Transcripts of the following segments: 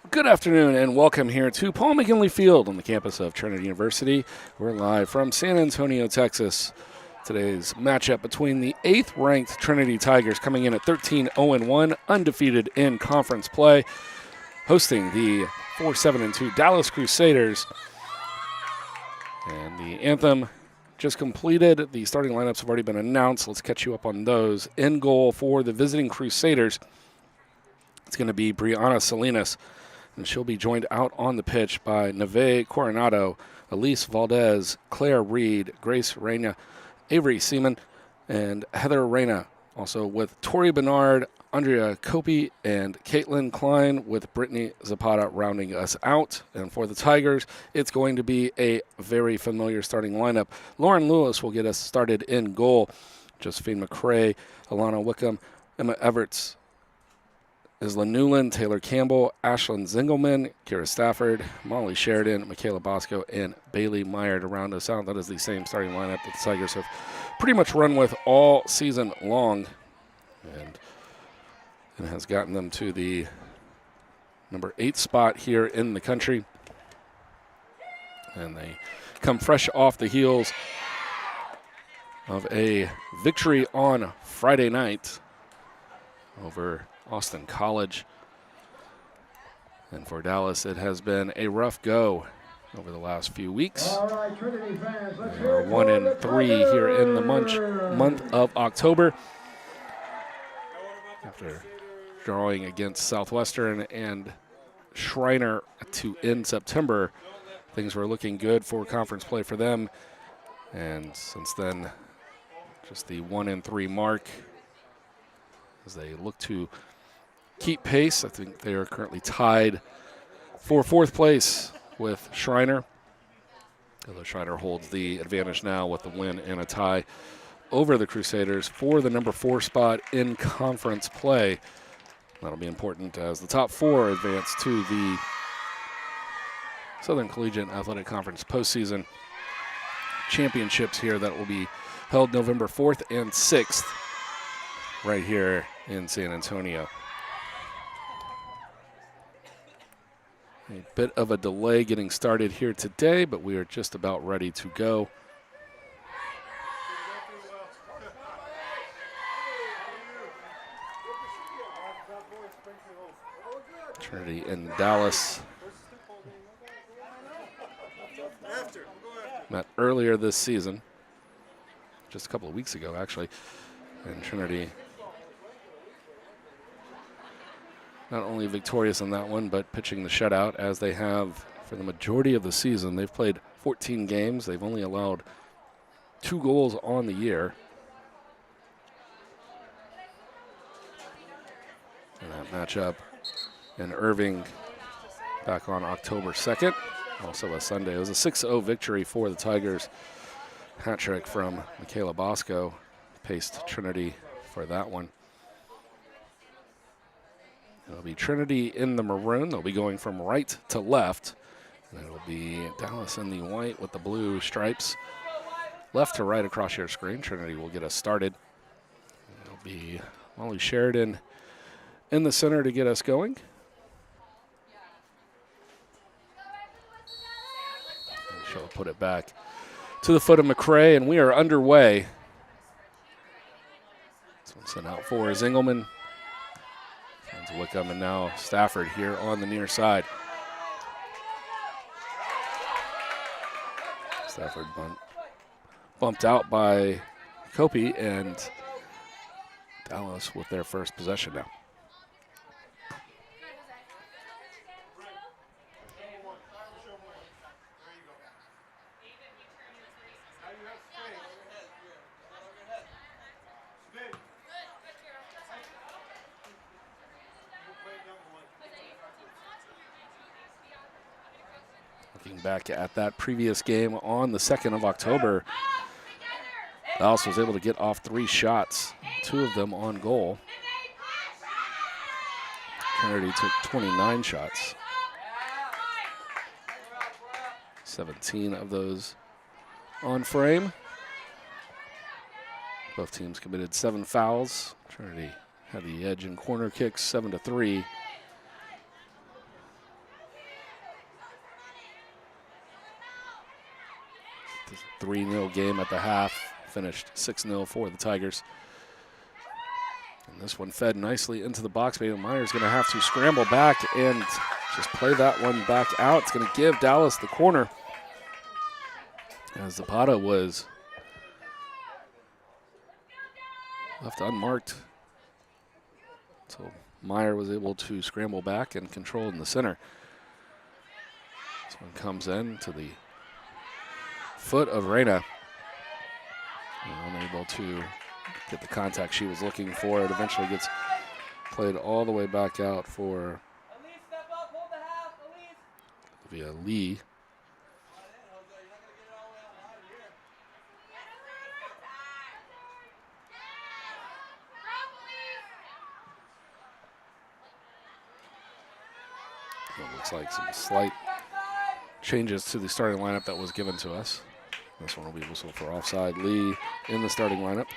Good afternoon and welcome here to Paul McKinley Field on the campus of Trinity University. We're live from San Antonio, Texas. Today's matchup between the 8th-ranked Trinity Tigers coming in at 13-0-1, undefeated in conference play, hosting the 4-7-2 Dallas Crusaders. And the anthem just completed. The starting lineups have already been announced. Let's catch you up on those. In goal for the visiting Crusaders, it's going to be Brianna Salinas, and she'll be joined out on the pitch by Neve Coronado, Elise Valdez, Claire Reed, Grace Reyna, Avery Seaman, and Heather Reyna. Also with Tori Bernard, Andrea Kopi, and Caitlin Klein, with Brittany Zapata rounding us out. And for the Tigers, it's going to be a very familiar starting lineup. Lauren Lewis will get us started in goal. Josephine McCrae, Alana Wickham, Emma Everts, Isla Newland, Taylor Campbell, Ashlyn Zingelman, Kira Stafford, Molly Sheridan, Michaela Bosco, and Bailey Meyer to round us out. That is the same starting lineup that the Tigers have pretty much run with all season long, and it has gotten them to the number 8 spot here in the country. And they come fresh off the heels of a victory on Friday night over Austin College. And for Dallas, it has been a rough go over the last few weeks. All right, Trinity fans, let's They are 1-3 here in the month of October, after drawing against Southwestern and Schreiner to end September. Things were looking good for conference play for them, and since then, just the 1-3 mark as they look to keep pace. I think they are currently tied for 4th place with Schreiner, although Schreiner holds the advantage now with the win and a tie over the Crusaders for the number 4 spot in conference play. That'll be important as the top 4 advance to the Southern Collegiate Athletic Conference postseason championships here that will be held November 4th and 6th right here in San Antonio. A bit of a delay getting started here today, but we are just about ready to go. Trinity and Dallas met earlier this season, just a couple of weeks ago actually, and Trinity not only victorious in that one, but pitching the shutout as they have for the majority of the season. They've played 14 games. They've only allowed 2 goals on the year. And that matchup in Irving back on October 2nd, also a Sunday. It was a 6-0 victory for the Tigers. Hat trick from Michaela Bosco paced Trinity for that one. It'll be Trinity in the maroon. They'll be going from right to left. And it'll be Dallas in the white with the blue stripes. Left to right across your screen. Trinity will get us started. It'll be Molly Sheridan in the center to get us going. And she'll put it back to the foot of McCrae, and we are underway. This one's sent out for Zingelman. Wickham, and now Stafford here on the near side. Stafford bumped out by Kopi, and Dallas with their first possession now. Looking back at that previous game on the 2nd of October, Dallas was able to get off 3 shots, 2 of them on goal. Trinity took 29 shots. 17 of those on frame. Both teams committed 7 fouls. Trinity had the edge in corner kicks, 7-3. 3-0 game at the half, finished 6-0 for the Tigers. And this one fed nicely into the box. Maybe Meyer's going to have to scramble back and just play that one back out. It's going to give Dallas the corner, as Zapata was left unmarked. So Meyer was able to scramble back and control in the center. This one comes in to the foot of Reyna. Unable to get the contact she was looking for. It eventually gets played all the way back out for via Lee. It looks like some slight changes to the starting lineup that was given to us. This one will be whistled for offside. Lee in the starting lineup.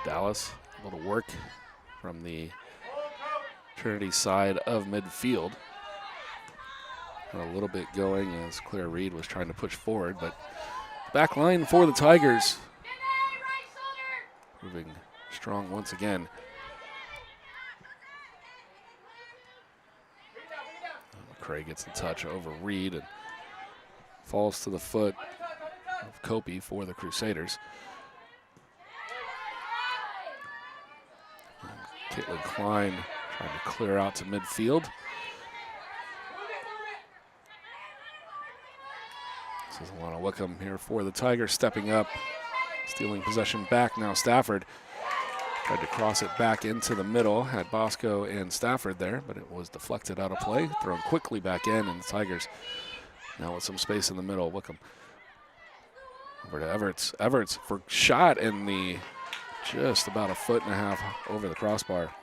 Dallas able to work from the Trinity side of midfield. A little bit going as Claire Reed was trying to push forward, but back line for the Tigers proving strong once again. McCray gets the touch over Reed and falls to the foot of Copey for the Crusaders. Caitlin Klein trying to clear out to midfield. This is Alana Wickham here for the Tigers, stepping up, stealing possession back. Now Stafford tried to cross it back into the middle, had Bosco and Stafford there, but it was deflected out of play, thrown quickly back in, and the Tigers now with some space in the middle. Wickham over to Everts. Everts for shot in the just about a foot and a half over the crossbar.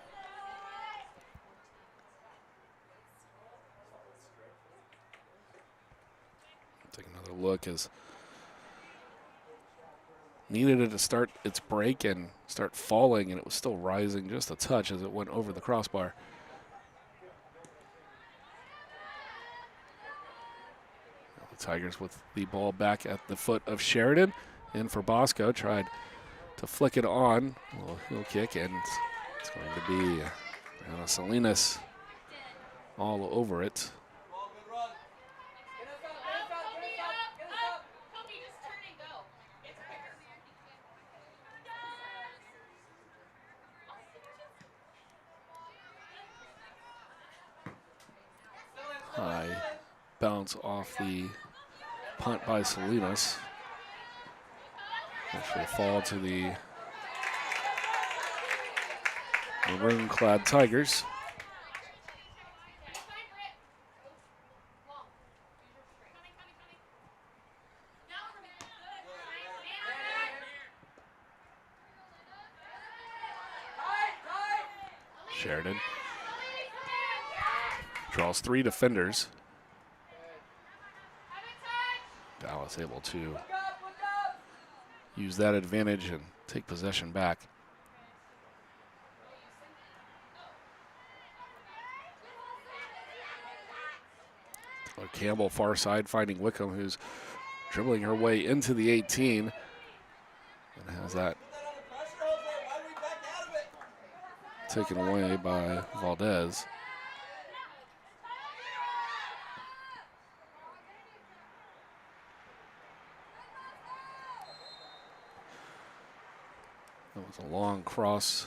Take another look as needed it to start its break and start falling, and it was still rising just a touch as it went over the crossbar. Now the Tigers with the ball back at the foot of Sheridan. In for Bosco, tried to flick it on. A little heel kick, and it's going to be Salinas all over it. High bounce off the punt by Salinas. Actually fall to the maroon-clad Tigers. Sheridan draws 3 defenders. Dallas able to use that advantage and take possession back. Campbell far side finding Wickham, who's dribbling her way into the 18 and has that taken away by Valdez. That was a long cross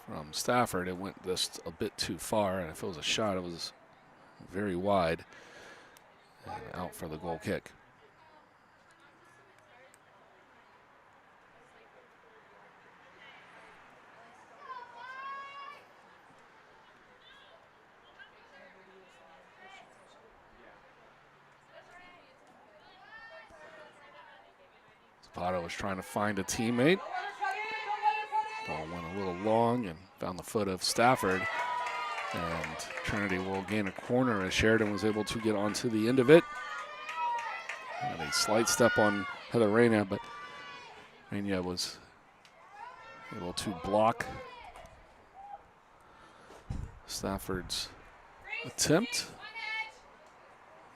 from Stafford. It went just a bit too far, and if it was a shot, it was very wide and out for the goal kick. Zapata was trying to find a teammate. Ball went a little long and found the foot of Stafford. And Trinity will gain a corner as Sheridan was able to get onto the end of it. And a slight step on Heather Reyna, but Reyna was able to block Stafford's attempt.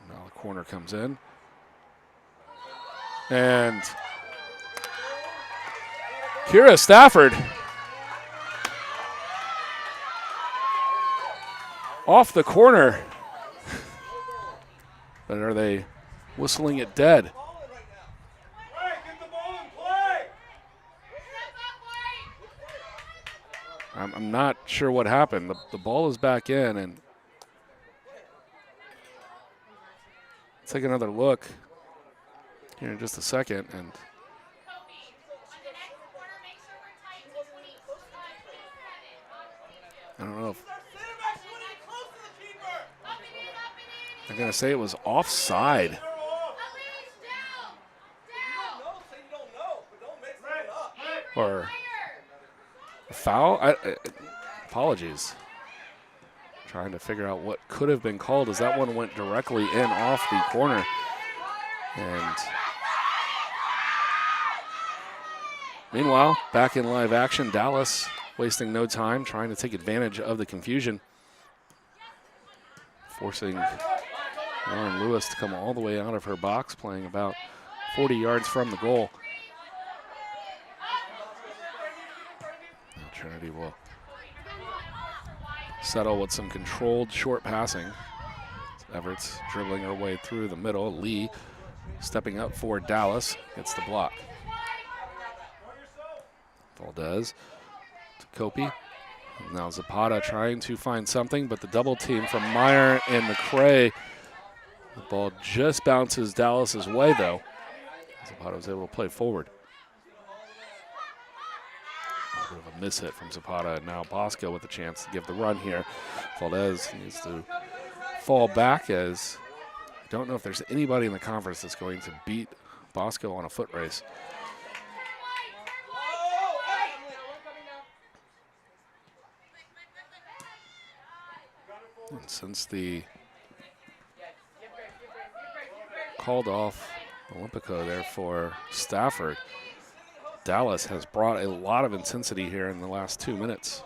Now the corner comes in. And Kira Stafford off the corner. But are they whistling it dead? I'm not sure what happened. The ball is back in, and let's take another look here in just a second. And I don't know if I'm going to say it was offside. Or a foul? Apologies. Trying to figure out what could have been called as that one went directly in off the corner. And meanwhile, back in live action, Dallas wasting no time, trying to take advantage of the confusion, forcing Lauren Lewis to come all the way out of her box, playing about 40 yards from the goal. Now Trinity will settle with some controlled short passing. Everett's dribbling her way through the middle. Lee stepping up for Dallas, gets the block. Valdez to Kopi. Now Zapata trying to find something, but the double team from Meyer and McCray. The ball just bounces Dallas's way, though. Zapata was able to play forward. A bit of a miss hit from Zapata, and now Bosco with a chance to give the run here. Valdez needs to fall back, as I don't know if there's anybody in the conference that's going to beat Bosco on a foot race. And since the called off Olympico there for Stafford, Dallas has brought a lot of intensity here in the last 2 minutes.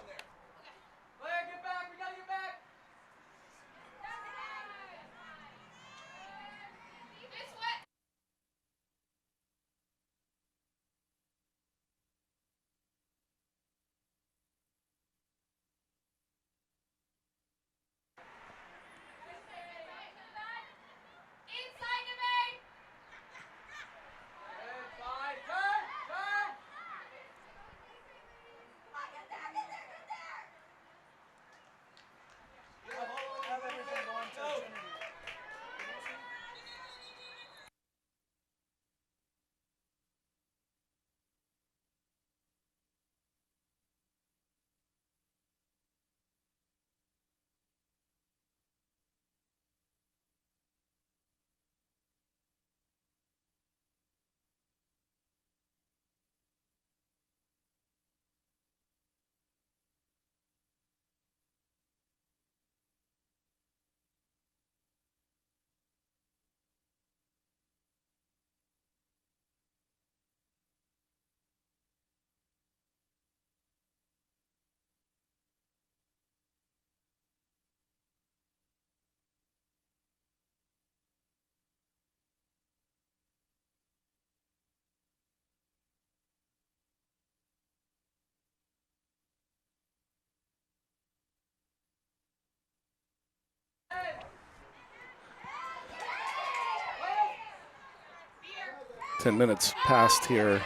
Ten minutes passed here.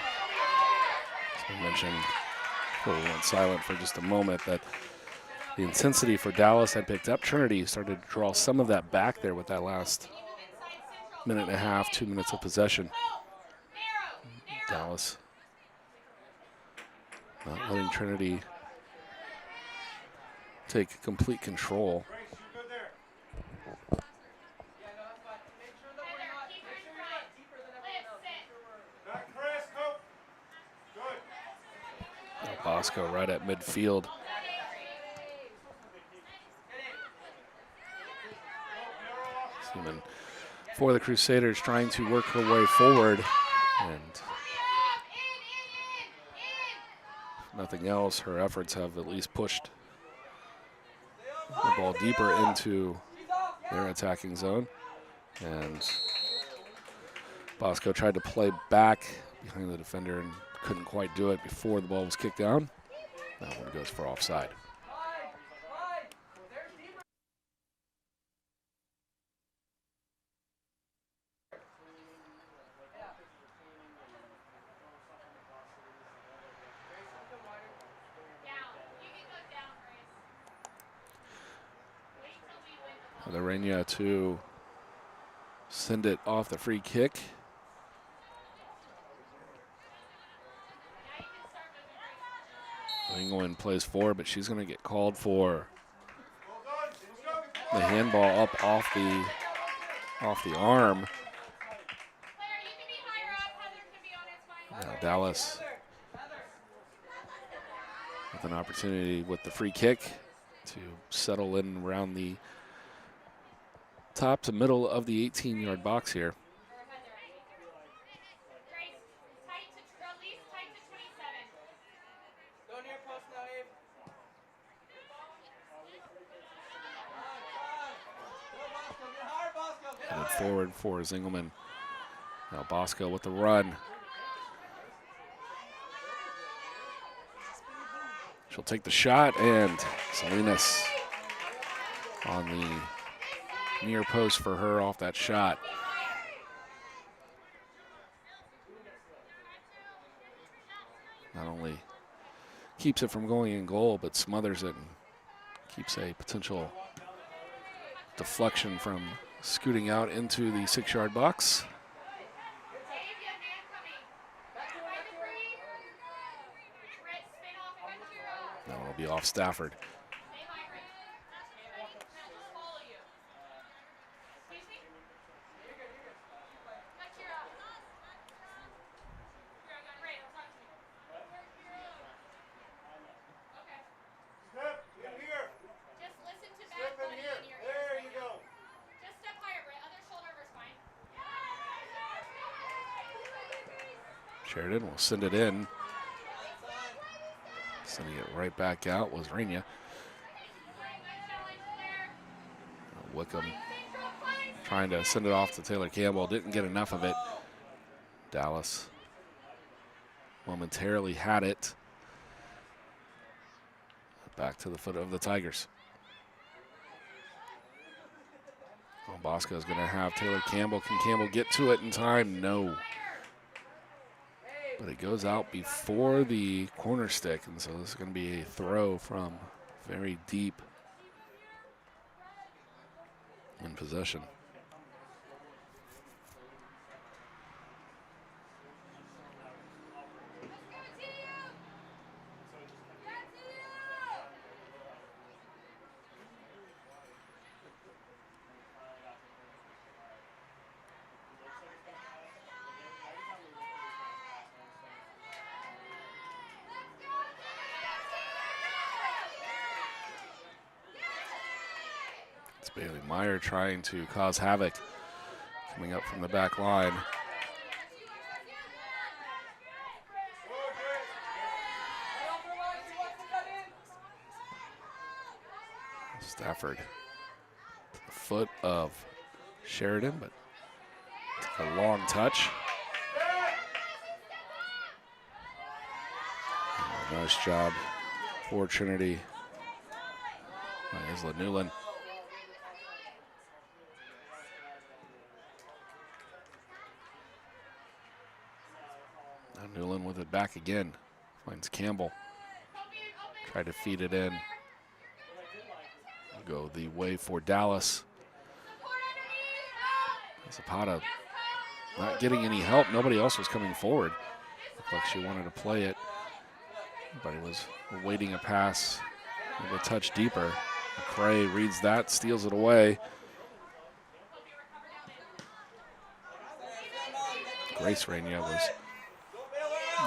As I mentioned, before we went silent for just a moment, that the intensity for Dallas had picked up. Trinity started to draw some of that back there with that last minute and a half, 2 minutes of possession. Dallas not letting Trinity take complete control. Bosco right at midfield. Seaman for the Crusaders trying to work her way forward, and if nothing else, her efforts have at least pushed the ball deeper into their attacking zone. And Bosco tried to play back behind the defender and couldn't quite do it before the ball was kicked down. That one goes for offside. Lorena to send it off the free kick. England plays forward, but she's going to get called for the handball up off the arm. Now Dallas with an opportunity with the free kick to settle in around the top to middle of the 18-yard box here. Headed forward for Zingelman. Now Bosco with the run. She'll take the shot, and Salinas on the near post for her off that shot. Not only keeps it from going in goal, but smothers it and keeps a potential deflection from scooting out into the 6-yard box. That will be off Stafford. Sheridan will send it in. Sending it right back out was Raina. Wickham trying to send it off to Taylor Campbell. Didn't get enough of it. Dallas momentarily had it. Back to the foot of the Tigers. Well, Bosco is going to have Taylor Campbell. Can Campbell get to it in time? No. But it goes out before the corner stick, and so this is going to be a throw from very deep in possession. Bailey Meyer trying to cause havoc, coming up from the back line. Stafford to the foot of Sheridan, but a long touch. Nice job for Trinity by Isla Newland. Newland with it back again. Finds Campbell. Tried to feed it in. Go the way for Dallas. Zapata not getting any help. Nobody else was coming forward. Looked like she wanted to play it. Everybody was awaiting a pass with a touch deeper. McCray reads that, steals it away. Grace Rainier was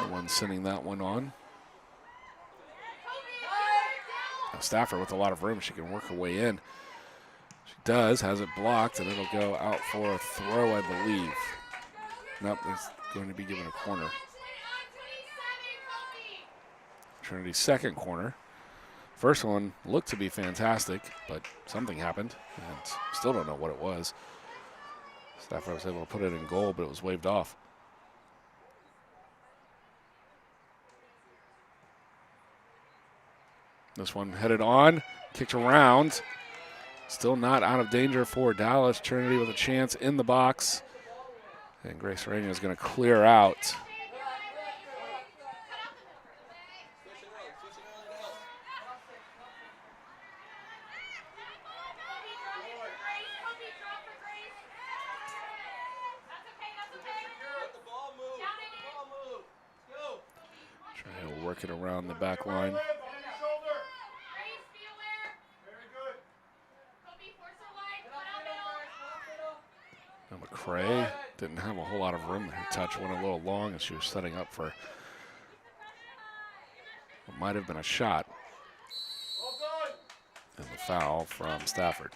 the one sending that one on. Stafford with a lot of room. She can work her way in. She does, has it blocked, and it'll go out for a throw, I believe. Nope, it's going to be given a corner. Trinity's second corner. First one looked to be fantastic, but something happened, and still don't know what it was. Stafford was able to put it in goal, but it was waved off. This one headed on, kicked around. Still not out of danger for Dallas. Trinity with a chance in the box. And Grace Rainier is going to clear out. Trying to work it around the back line. McCray didn't have a whole lot of room. Her touch went a little long, and she was setting up for what might have been a shot. And the foul from Stafford.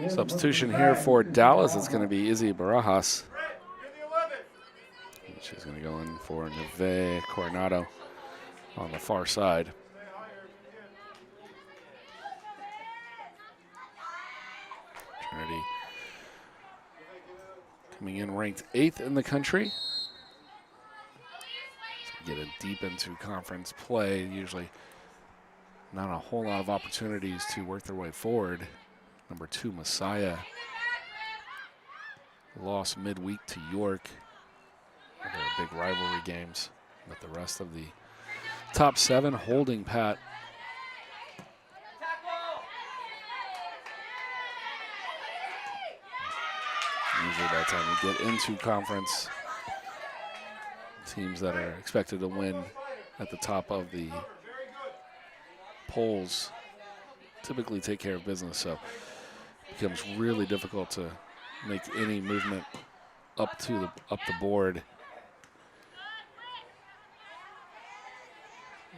Substitution here for Dallas is going to be Izzy Barajas. She's going to go in for Neve Coronado on the far side. Trinity coming in ranked 8th in the country. So get it deep into conference play. Usually not a whole lot of opportunities to work their way forward. Number 2, Messiah, lost midweek to York. They're big rivalry games, but the rest of the top 7 holding pat. Usually by the time you get into conference, teams that are expected to win at the top of the polls typically take care of business, so it becomes really difficult to make any movement up the board.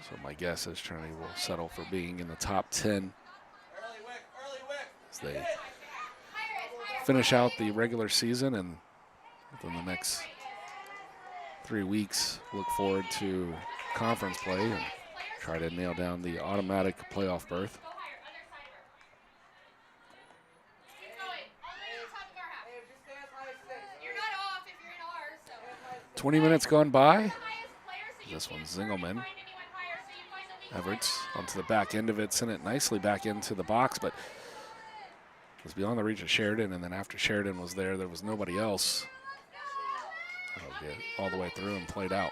So my guess is Trinity will settle for being in the top 10 as they finish out the regular season, and within the next 3 weeks look forward to conference play and try to nail down the automatic playoff berth. 20 minutes gone by. This one's Zingelman. Everett's onto the back end of it, sent it nicely back into the box, but it was beyond the reach of Sheridan, and then after Sheridan was there was nobody else. That'll get all the way through and played out.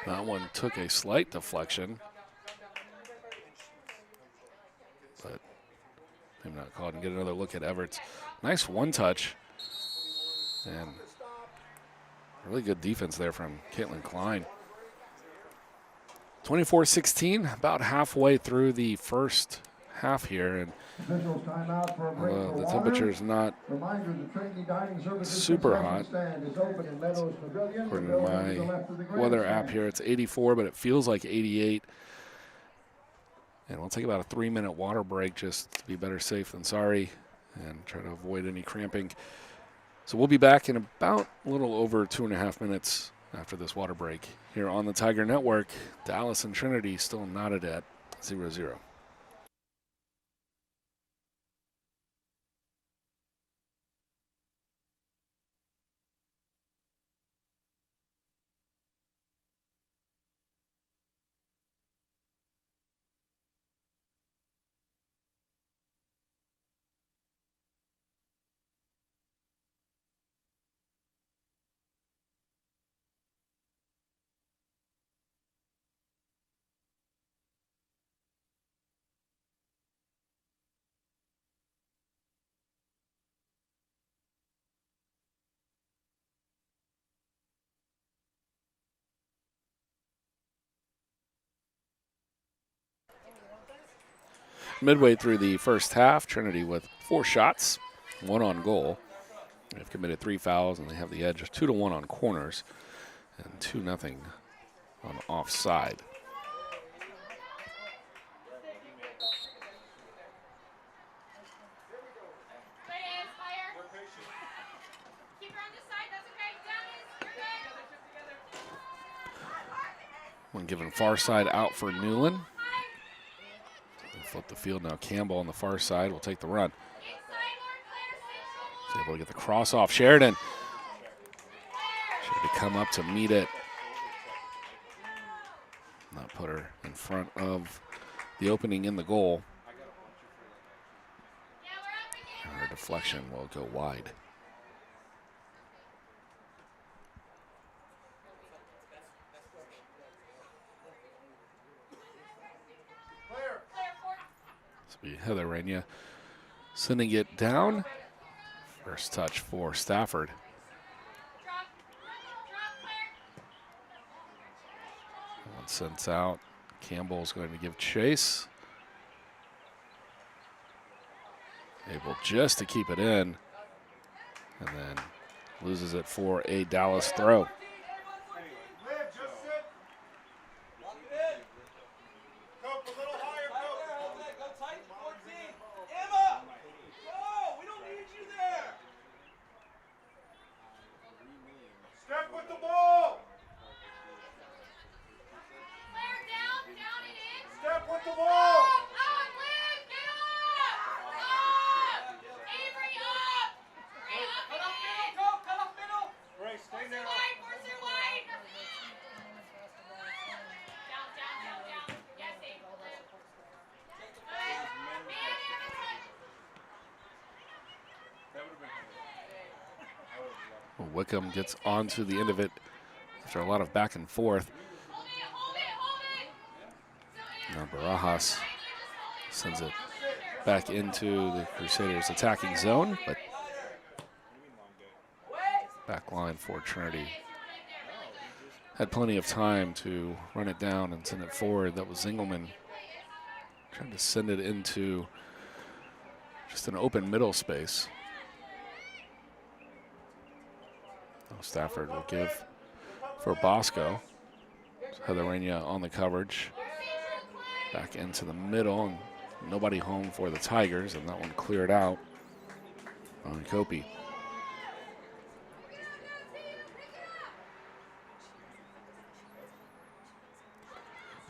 That one took a slight deflection, but maybe not caught. And get another look at Everett's. Nice one touch, and really good defense there from Caitlin Klein. 24-16, about halfway through the first half here, and the temperature is not super hot. According to my weather app here, it's 84, but it feels like 88. And we'll take about a 3-minute water break just to be better safe than sorry and try to avoid any cramping. So we'll be back in about a little over 2.5 minutes after this water break here on the Tiger Network. Dallas and Trinity still knotted at 0-0. Midway through the first half, Trinity with 4 shots, 1 on goal. They've committed 3 fouls, and they have the edge 2-1 on corners and 2-0 on offside. One given far side out for Newland. They flip the field now. Campbell on the far side will take the run. He's able to get the cross off Sheridan. Should have come up to meet it. Not put her in front of the opening in the goal. And her deflection will go wide. This will be Heather Rania sending it down. First touch for Stafford. One sent out. Campbell's going to give chase. Able just to keep it in. And then loses it for a Dallas throw. Wickham gets onto the end of it after a lot of back and forth. Now Barajas sends it back into the Crusaders' attacking zone, but back line for Trinity had plenty of time to run it down and send it forward. That was Zingelman trying to send it into just an open middle space. Stafford will give for Bosco. Heather Rania on the coverage. Back into the middle, and nobody home for the Tigers, and that one cleared out on Kopi.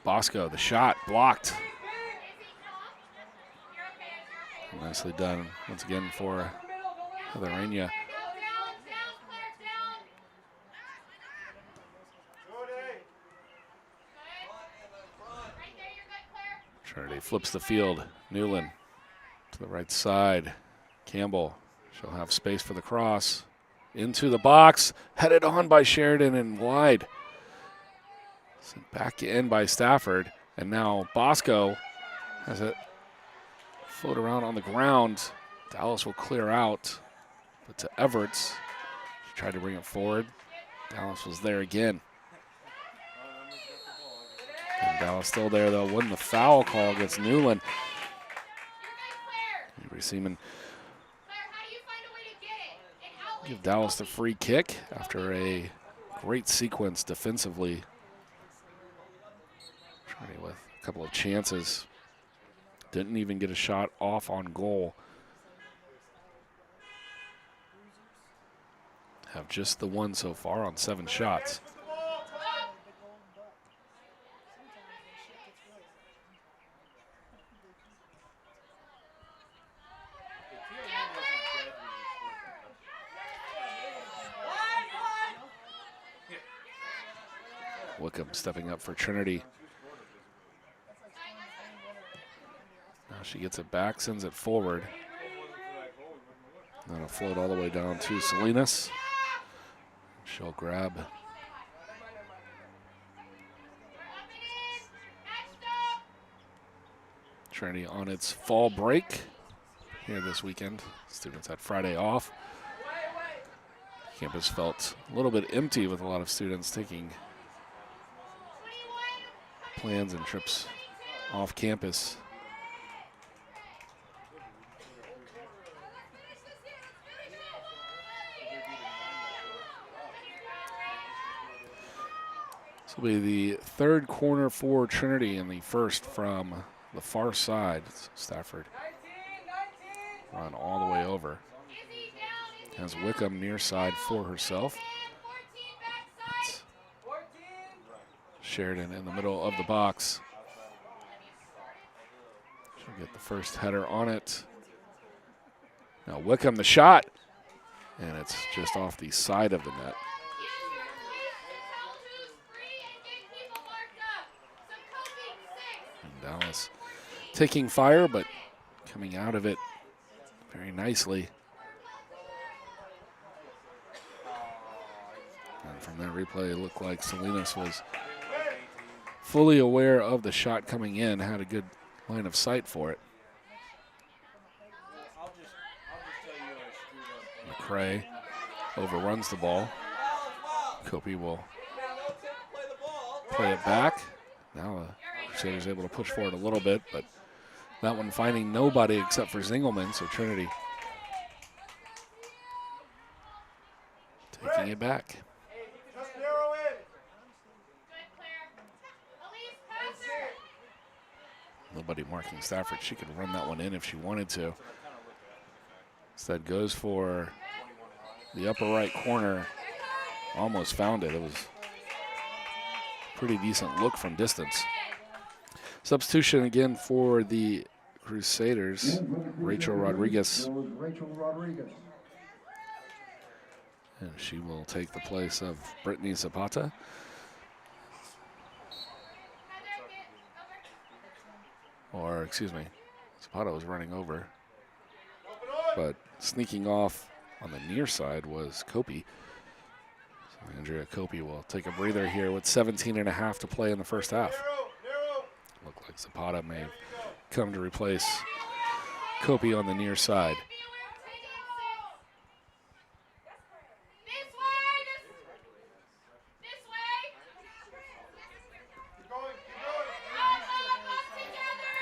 Bosco, the shot blocked. Nicely done once again for Heather Rania. Trinity flips the field. Newland to the right side. Campbell, she'll have space for the cross. Into the box, headed on by Sheridan and wide. Sent back in by Stafford, and now Bosco has it float around on the ground. Dallas will clear out, but to Everts, she tried to bring it forward. Dallas was there again. And Dallas still there, though. Won the foul call against Newland. Avery Seaman give Dallas the free kick after a great sequence defensively. Trinity with a couple of chances. Didn't even get a shot off on goal. Have just the one so far on 7 shots. Wickham stepping up for Trinity. Now she gets it back, sends it forward. That'll float all the way down to Salinas. She'll grab. Trinity on its fall break here this weekend. Students had Friday off. Campus felt a little bit empty with a lot of students taking plans and trips off campus. This will be the third corner for Trinity and the first from the far side. Stafford run all the way over. Has Wickham near side for herself. That's Sheridan in the middle of the box. She'll get the first header on it. Now Wickham the shot, and it's just off the side of the net. And Dallas taking fire, but coming out of it very nicely. And from that replay, it looked like Salinas was fully aware of the shot coming in, had a good line of sight for it. McCray overruns the ball. Copey will play it back. Now the Crusaders able to push forward a little bit, but that one finding nobody except for Zingelman, so Trinity taking it back. Nobody marking Stafford. She could run that one in if she wanted to. Instead goes for the upper right corner. Almost found it. It was a pretty decent look from distance. Substitution again for the Crusaders. Rachel Rodriguez. And she will take the place of Brittany Zapata. Or, excuse me, Zapata was running over. But sneaking off on the near side was Copey. So Andrea Copey will take a breather here with 17.5 to play in the first half. Looked like Zapata may have come to replace Copey on the near side.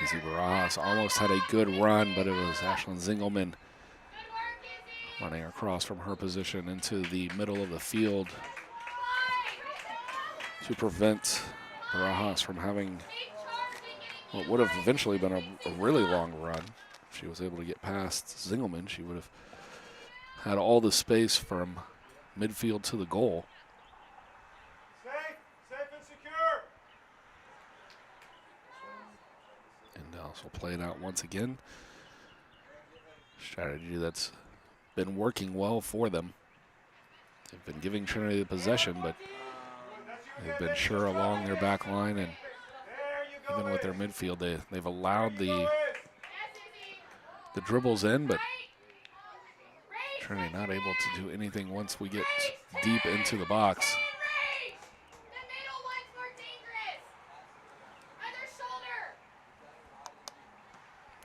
Izzy Barajas almost had a good run, but it was Ashlyn Zingelman running across from her position into the middle of the field to prevent Barajas from having what would have eventually been a really long run. If she was able to get past Zingelman, she would have had all the space from midfield to the goal. Dallas will play it out once again. Strategy that's been working well for them. They've been giving Trinity the possession, but they've been sure along their back line, and even with their midfield, they've allowed the dribbles in, but Trinity not able to do anything once we get deep into the box.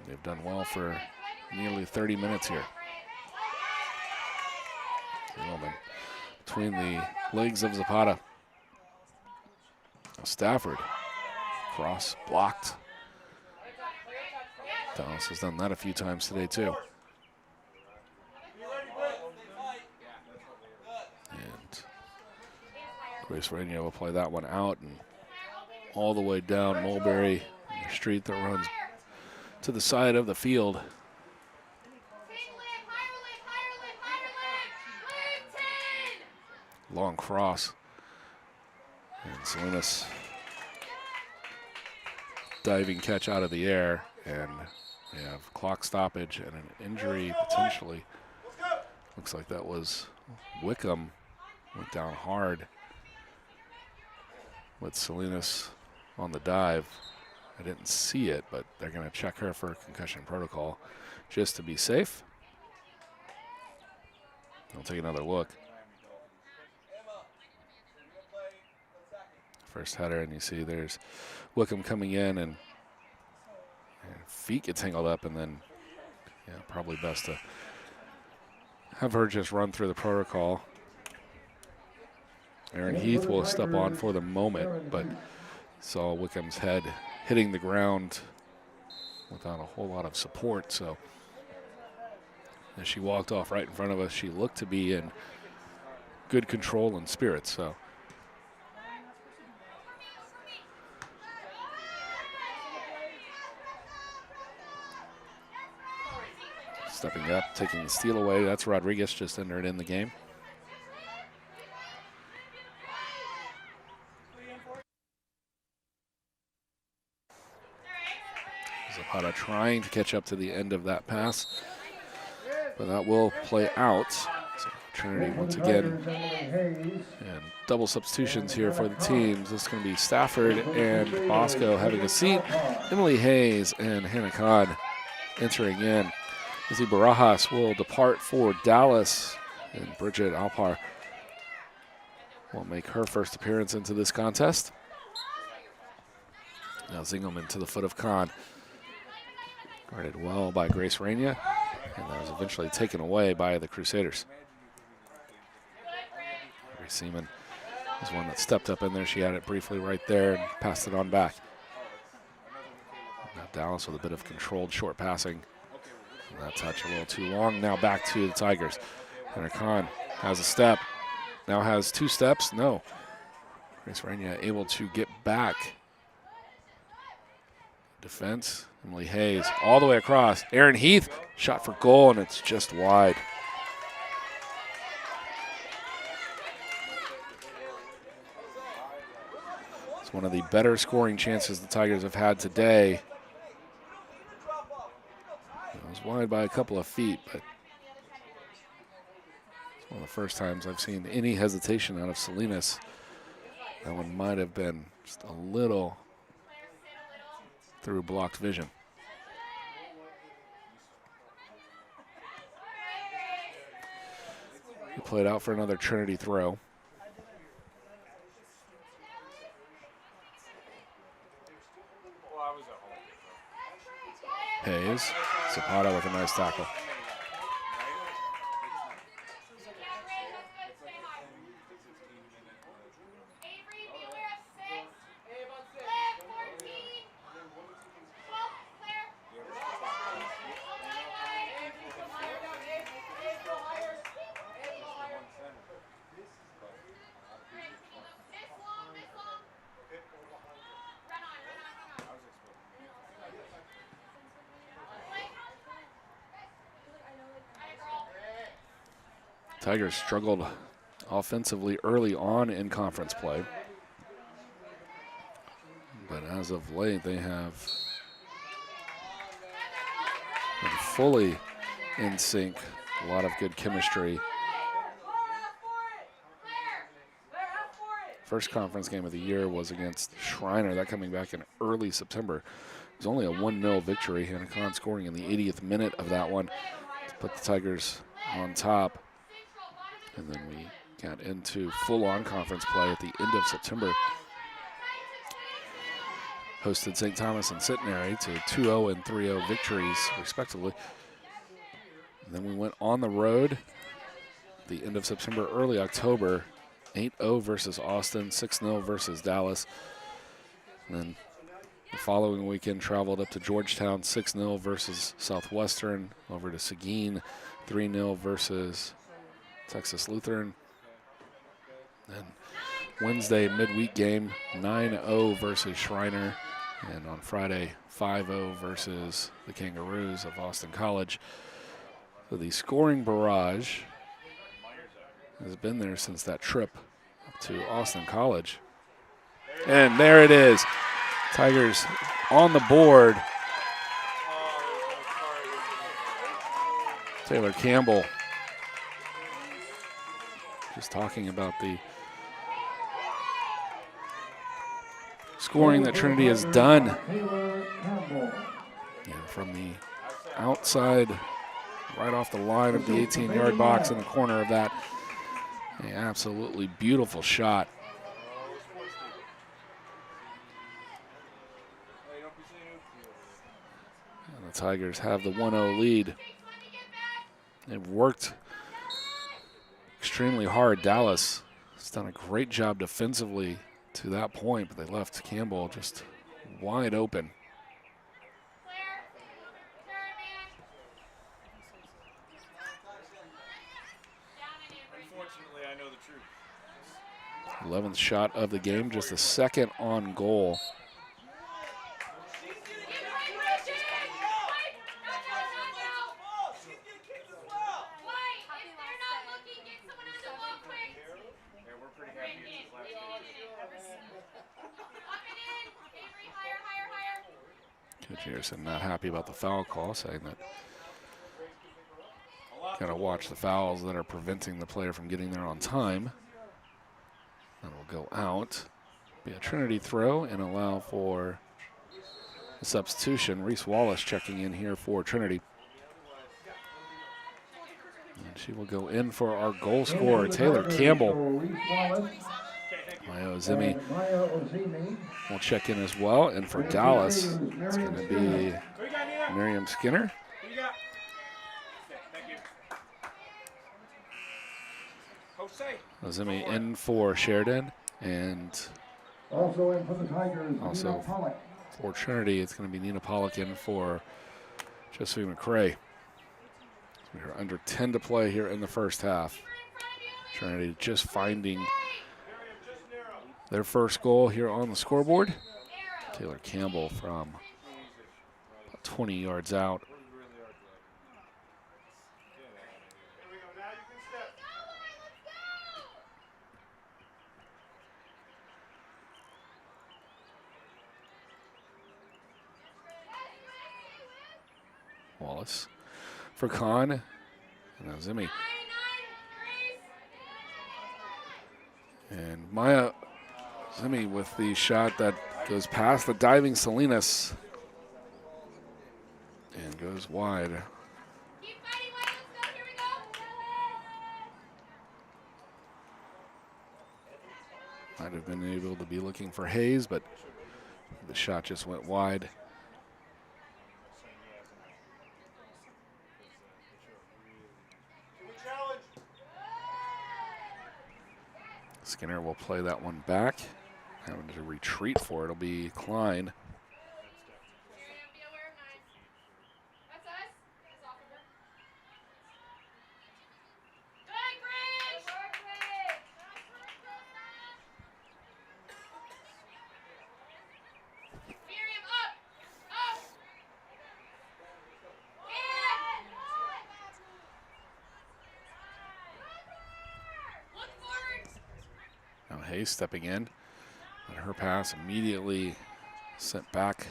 They've done well for nearly 30 minutes here. Between the legs of Zapata. Stafford, cross blocked. Dallas has done that a few times today too. And Grace Rainier will play that one out and all the way down Mulberry, the street that runs to the side of the field. Long cross. And Salinas diving catch out of the air, and we have clock stoppage and an injury potentially. Looks like that was Wickham, went down hard. with Salinas on the dive. I didn't see it, but they're going to check her for concussion protocol just to be safe. I'll take another look. First header, and you see there's Wickham coming in, and feet get tangled up, and then probably best to have her just run through the protocol. Aaron Heath will step on for the moment, but saw Wickham's head hitting the ground without a whole lot of support. So as she walked off right in front of us, she looked to be in good control and spirit. So stepping up, taking the steal away. That's Rodriguez, just entered in the game. Zapata trying to catch up to the end of that pass, but that will play out. So Trinity once again, and double substitutions here for the teams. This is going to be Stafford and Bosco having a seat. Emily Hayes and Hannah Kahn entering in. Izzy Barajas will depart for Dallas, and Bridget Alpar will make her first appearance into this contest. Now Zingelman to the foot of Kahn. Guarded well by Grace Rainier, and that was eventually taken away by the Crusaders. Grace Seaman is one that stepped up in there. She had it briefly right there and passed it on back. Now Dallas with a bit of controlled short passing. And that touch a little too long. Now back to the Tigers. Hunter Kahn has a step. Now has two steps. No. Grace Rainier able to get back. Defense. Emily Hayes all the way across. Aaron Heath shot for goal, and it's just wide. It's one of the better scoring chances the Tigers have had today. It was wide by a couple of feet, but it's one of the first times I've seen any hesitation out of Salinas. That one might have been just a little through blocked vision. He played out for another Trinity throw. Hayes, Zapata with a nice tackle. Tigers struggled offensively early on in conference play, but as of late they have been fully in sync. A lot of good chemistry. First conference game of the year was against Schreiner, that coming back in early September. It was only a 1-0 victory. Hannah Kahn scoring in the 80th minute of that one to put the Tigers on top. And then we got into full-on conference play at the end of September. Hosted St. Thomas and Centenary to 2-0 and 3-0 victories, respectively. And then we went on the road the end of September, early October, 8-0 versus Austin, 6-0 versus Dallas. And then the following weekend traveled up to Georgetown, 6-0 versus Southwestern, over to Seguin, 3-0 versus Texas Lutheran. Then Wednesday midweek game, 9-0 versus Schreiner. And on Friday, 5-0 versus the Kangaroos of Austin College. So the scoring barrage has been there since that trip up to Austin College. And there it is. Tigers on the board. Taylor Campbell just talking about the scoring that Trinity has done. Taylor Campbell. And from the outside, right off the line of the 18-yard box in the corner of that, an absolutely beautiful shot. And the Tigers have the 1-0 lead. They've worked extremely hard. Dallas has done a great job defensively to that point, but they left Campbell just wide open. Unfortunately, I know the truth. 11th shot of the game, just the second on goal. Coach Harrison not happy about the foul call, saying that got to watch the fouls that are preventing the player from getting there on time. That will go out. Be a Trinity throw and allow for a substitution. Reese Wallace checking in here for Trinity. And she will go in for our goal scorer, Taylor Campbell. Maya Ozimi will check in as well. And for Dallas, it's going to be Miriam Skinner. Ozimi in for Sheridan. And Also in for the Tigers, also Nina Pollock. for Trinity, it's going to be Nina Pollock in for Josephine McCrae. We're under 10 to play here in the first half. Trinity just finding their first goal here on the scoreboard. Taylor Campbell from about 20 yards out. Wallace for Khan and Ozimi. And Maya Ozimi with the shot that goes past the diving Salinas and goes wide. Might have been able to be looking for Hayes, but the shot just went wide. Skinner will play that one back. Having to retreat for it will be Klein. Now Hayes stepping in. And her pass immediately sent back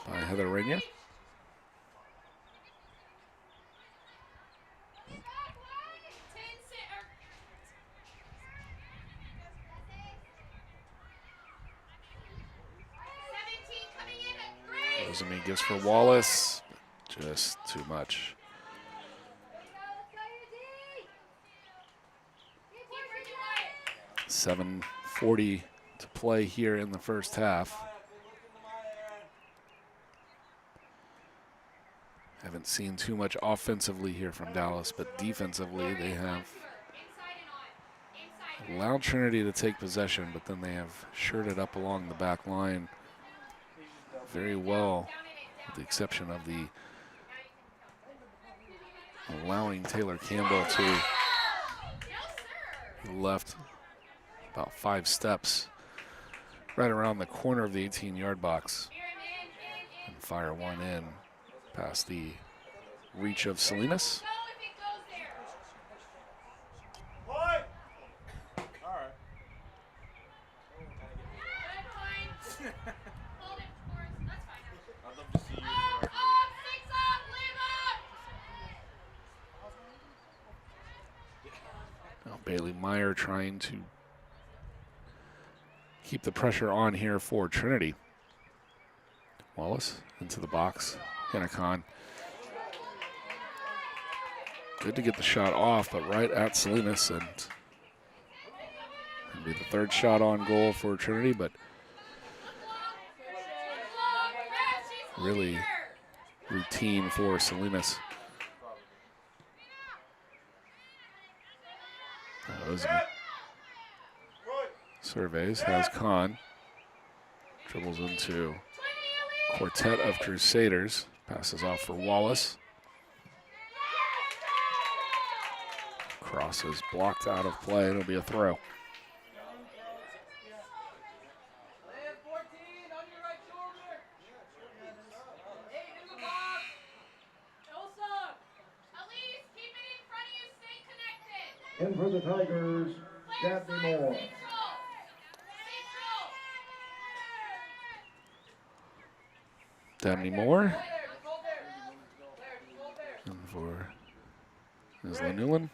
by Heather Renia. Ozimi gives for Wallace. Just too much. 7:40 to play here in the first half. Haven't seen too much offensively here from Dallas, but defensively they have allowed Trinity to take possession, but then they have shored it up along the back line very well, with the exception of the allowing Taylor Campbell to the left about 5 steps right around the corner of the 18-yard box and fire one in past the reach of Salinas. Now Bailey Meyer trying to keep the pressure on here for Trinity. Wallace into the box. Hannah. Good to get the shot off, but right at Salinas, and it'll be the third shot on goal for Trinity, but really routine for Salinas. Surveys, has Khan. Dribbles into quartet of Crusaders. Passes off for Wallace. Cross is blocked out of play. It'll be a throw. In for the Tigers, Dabney Moore. Dabney Moore. And for Isla Newland.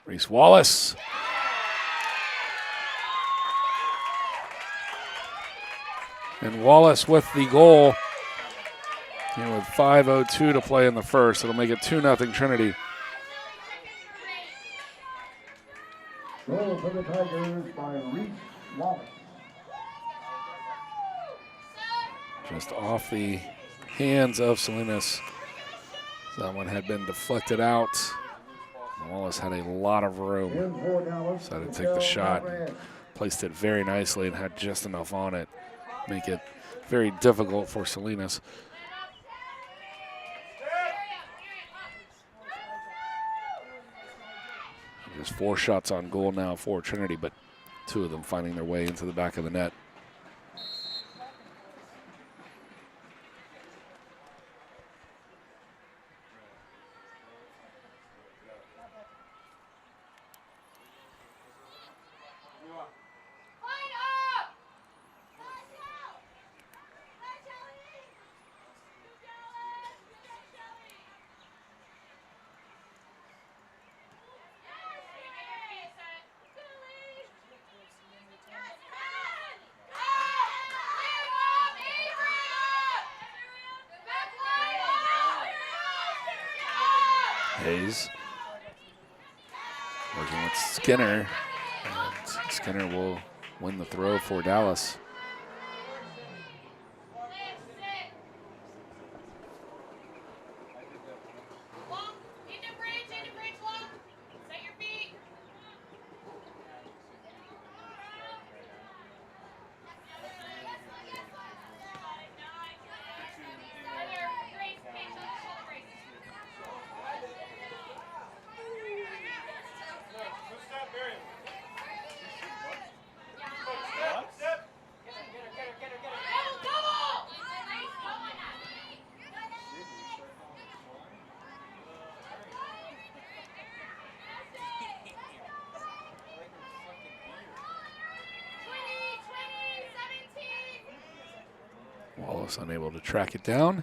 Reese Wallace. And Wallace with the goal. And with 5:02 to play in the first, it'll make it 2-0 Trinity. Goal for the Tigers by Reese Wallace. Just off the hands of Salinas. That one had been deflected out. Wallace had a lot of room. Decided to take the shot. Placed it very nicely and had just enough on it. Make it very difficult for Salinas. There's 4 shots on goal now for Trinity, but 2 of them finding their way into the back of the net. Hayes working with Skinner, and Skinner will win the throw for Dallas. Wallace unable to track it down.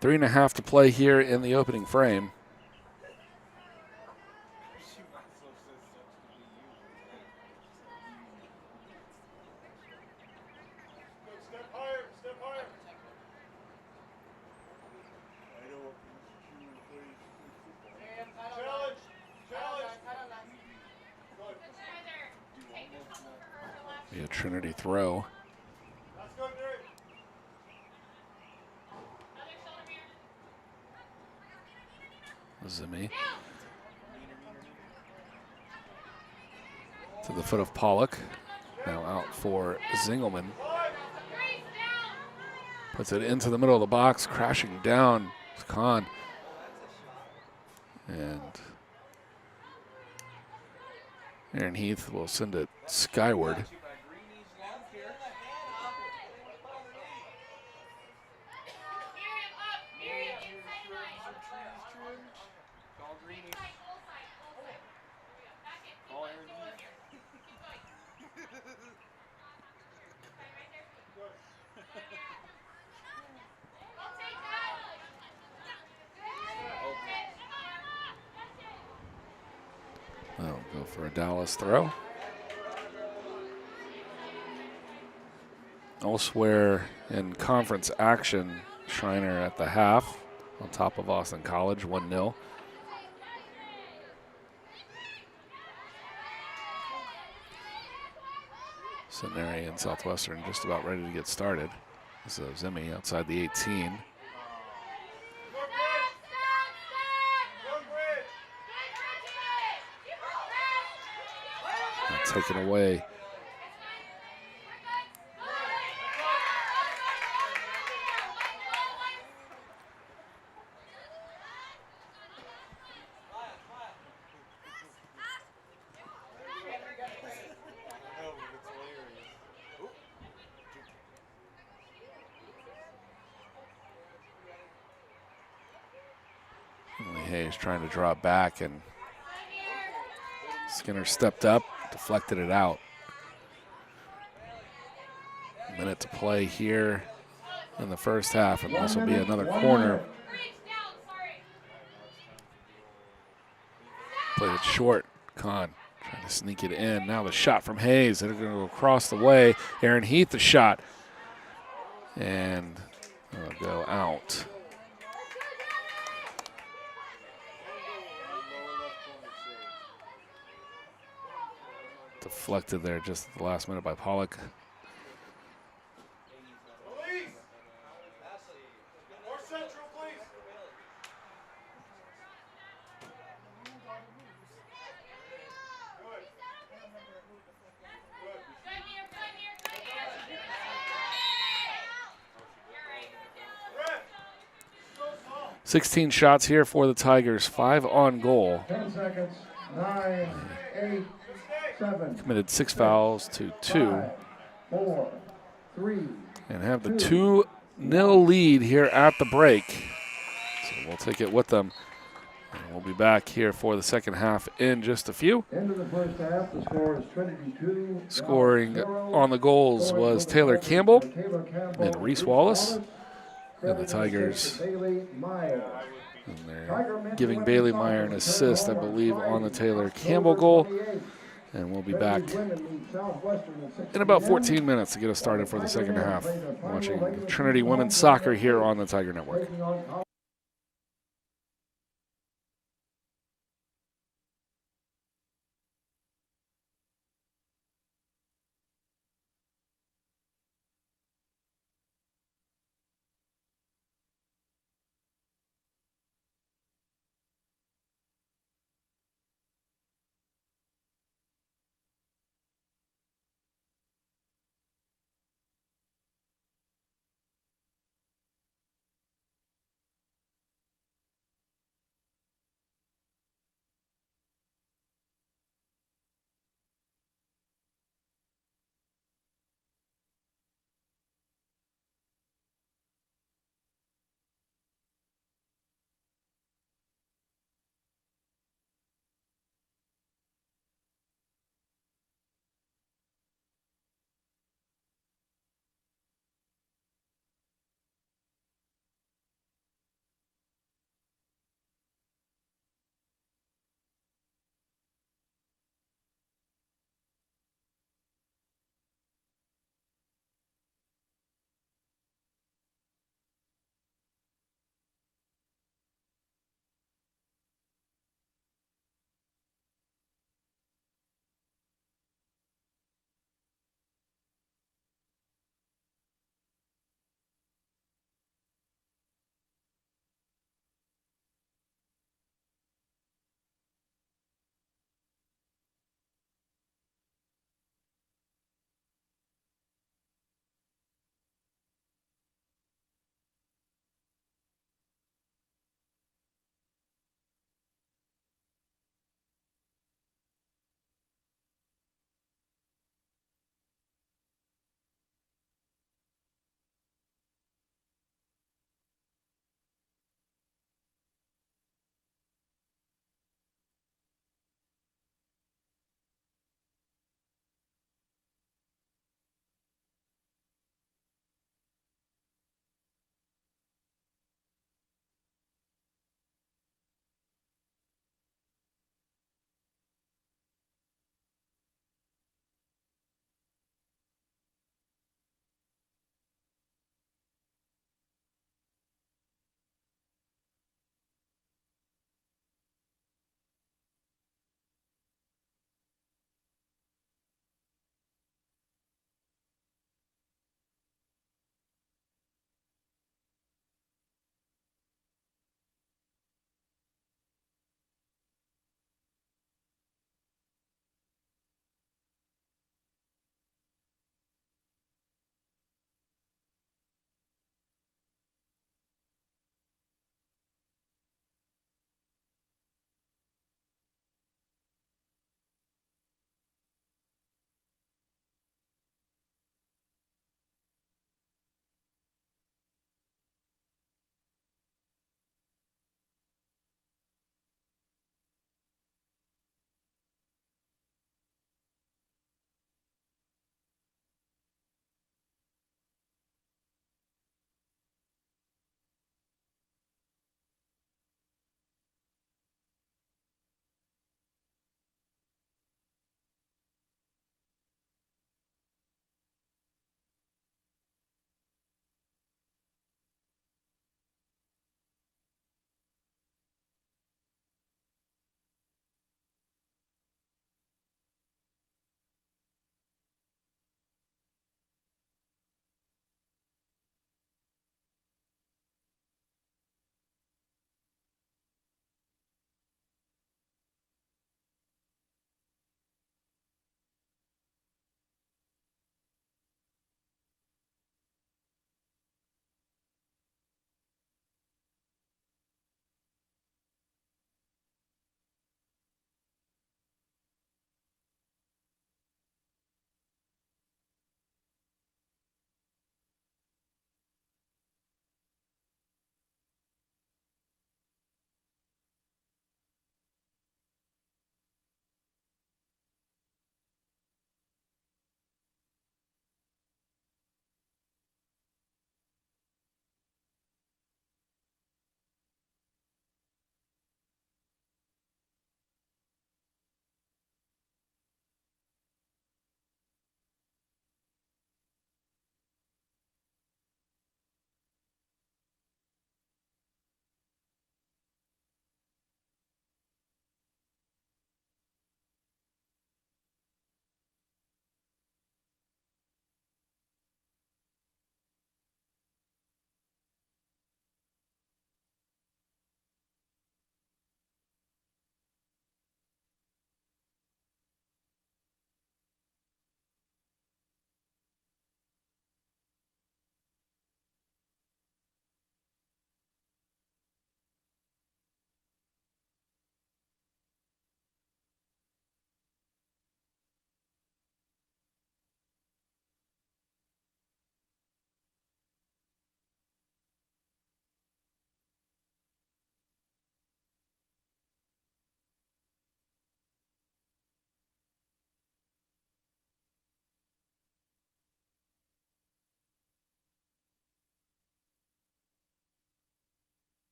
3.5 to play here in the opening frame. Be a Trinity throw. Zimmy to the foot of Pollock. Now out for Zingelman. Puts it into the middle of the box, crashing down. It's Khan. And Aaron Heath will send it skyward. They'll go for a Dallas throw. Elsewhere in conference action, Schreiner at the half on top of Austin College, 1-0. Centenary and Southwestern just about ready to get started. So Zimmy outside the 18. Taken away. Hayes trying to draw it back, and Skinner stepped up, deflected it out. A minute to play here in the first half, and this will be another corner. Played it short. Kahn trying to sneak it in. Now the shot from Hayes. They're going to go across the way. Aaron Heath, the shot. And it'll go out. Deflected there just at the last minute by Pollock. "16 shots here for the Tigers, 5 on goal. 10 seconds. 9, 8, 7. Committed 6 fouls to 2. 5, 4, 3. And have the 2-0 lead here at the break. So we'll take it with them. And we'll be back here for the second half in just a few. Into the first half, the score is Trinity 2. Scoring on the goals was Taylor Campbell and Reese Wallace. And the Tigers, and they're giving Bailey Meyer an assist, I believe, on the Taylor Campbell goal. And we'll be back in about 14 minutes to get us started for the second half, watching Trinity Women's Soccer here on the Tiger Network.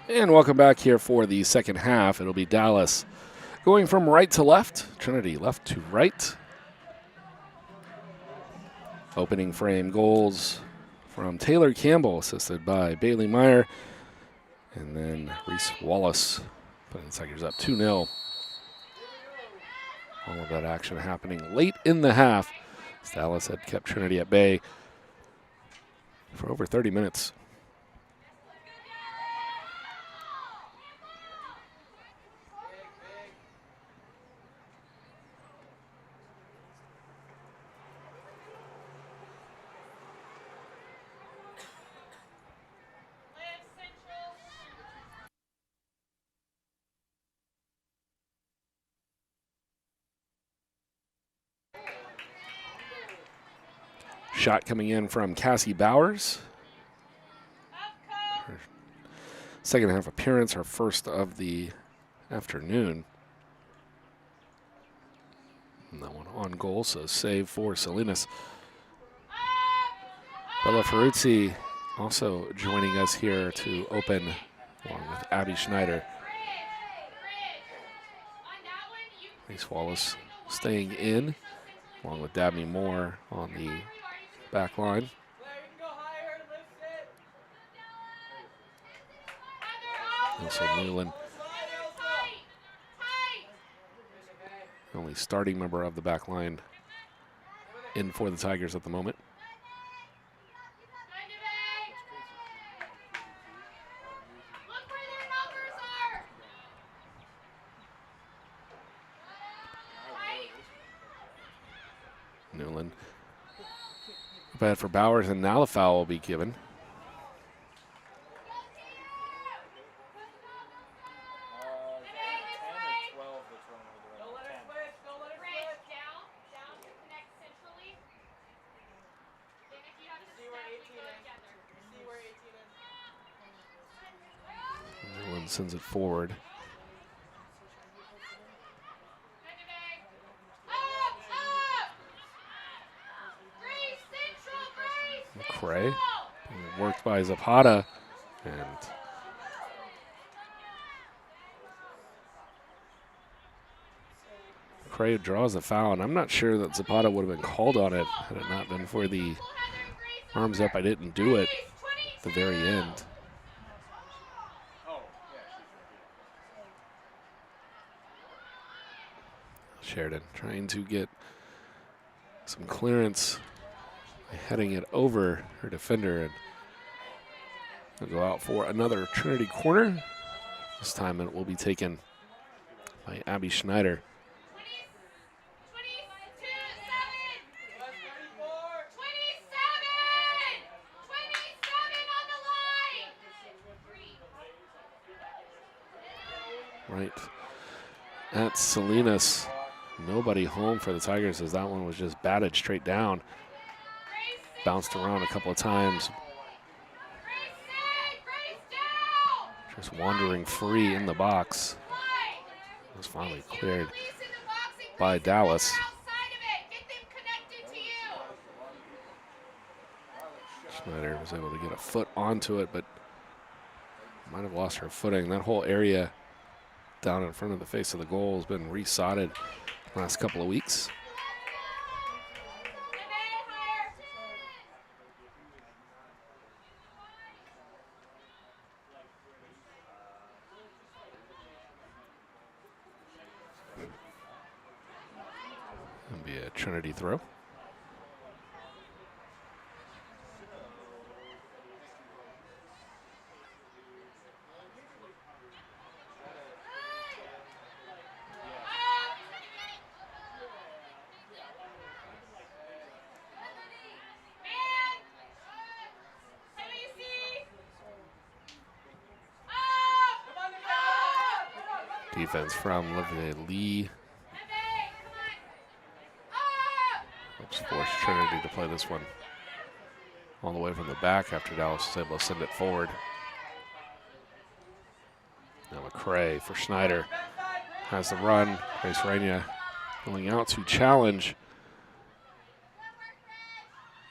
And welcome back here for the second half. It'll be Dallas going from right to left, Trinity left to right. Opening frame goals from Taylor Campbell, assisted by Bailey Meyer. And then Reese Wallace putting the Tigers up 2-0. All of that action happening late in the half. Dallas had kept Trinity at bay for over 30 minutes. Shot coming in from Cassie Bowers. Her second half appearance, her first of the afternoon. And that one on goal, so save for Salinas. Bella Ferruzzi also joining us here to open along with Abby Schneider. Reese Wallace staying in along with Dabney Moore on the back line. Also Newland, the only starting member of the back line in for the Tigers at the moment. Newland. Bad for Bowers, and now the foul will be given. Newland sends it forward. McCray worked by Zapata, and McCray draws a foul, and I'm not sure that Zapata would have been called on it had it not been for the arms up. I didn't do it at the very end. Sheridan trying to get some clearance, heading it over her defender, and will go out for another Trinity corner. This time it will be taken by Abby Schneider. Right at Salinas. Nobody home for the Tigers as that one was just batted straight down. Bounced around a couple of times. Just wandering free in the box. Was finally cleared by Dallas. Schneider was able to get a foot onto it, but might have lost her footing. That whole area down in front of the face of the goal has been resodded the last couple of weeks. It'll be a Trinity throw. Defense from Olivia Lee. Which forced Trinity to play this one all the way from the back after Dallas was able to send it forward. Now McCray for Schneider. Has the run. Grace Raina going out to challenge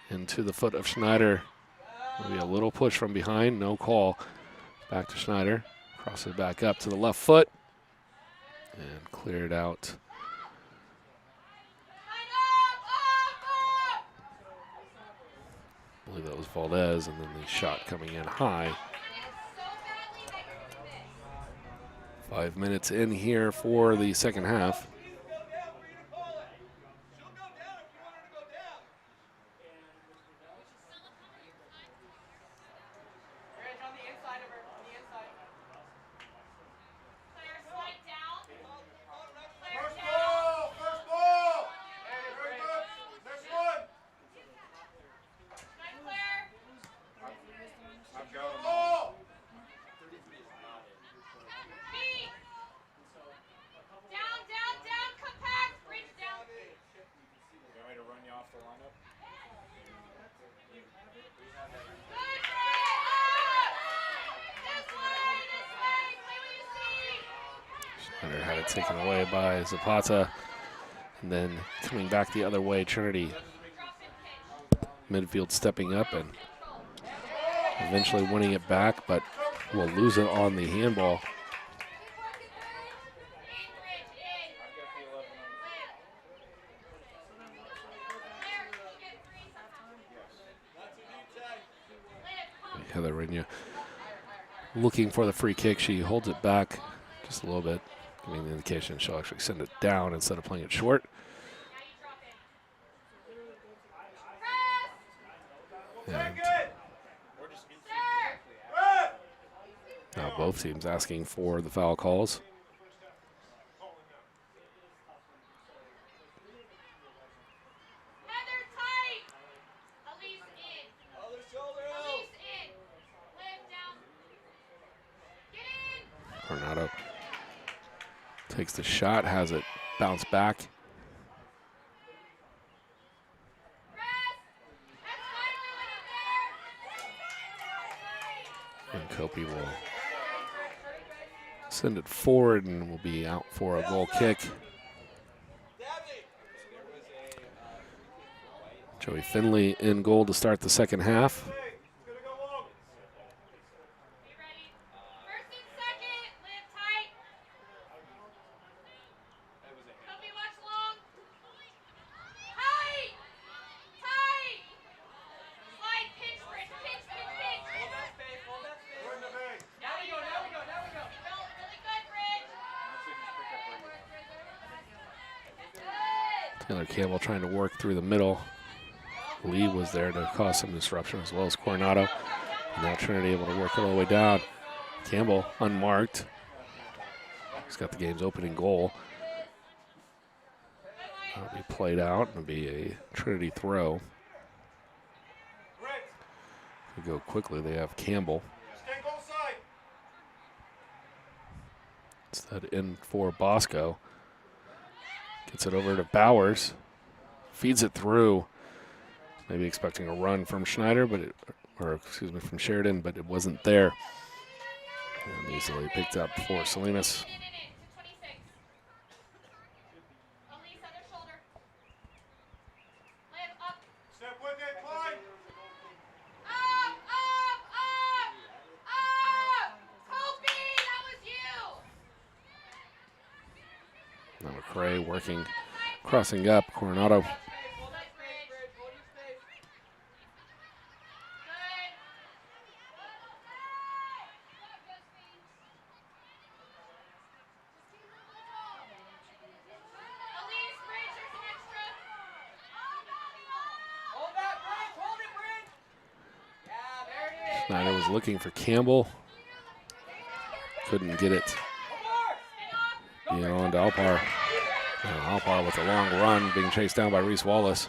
into the foot of Schneider. Maybe a little push from behind. No call. Back to Schneider. Crosses back up to the left foot and cleared out. I believe that was Valdez, and then the shot coming in high. 5 minutes in here for the second half. Schneider had it taken away by Zapata. And then coming back the other way, Trinity midfield stepping up and eventually winning it back, but will lose it on the handball. Heather Rinya looking for the free kick. She holds it back just a little bit, giving the indication she'll actually send it down instead of playing it short. And now both teams asking for the foul calls. Coronado takes the shot, has it bounce back. And Kopi will send it forward and will be out for a goal kick. Joey Finley in goal to start the second half. Taylor Campbell trying to work through the middle. Lee was there to cause some disruption, as well as Coronado. And now Trinity able to work it all the way down. Campbell unmarked. He's got the game's opening goal. That'll be played out. It'll be a Trinity throw. If we go quickly, they have Campbell. Instead in for Bosco. Gets it over to Bowers. Feeds it through. Maybe expecting a run from Schneider, but from Sheridan, but it wasn't there. And easily picked up for Salinas. Now McCray working, crossing up, Coronado. Schneider was looking for Campbell. Couldn't get it. On to Alpar. And Alpar with a long run, being chased down by Reese Wallace.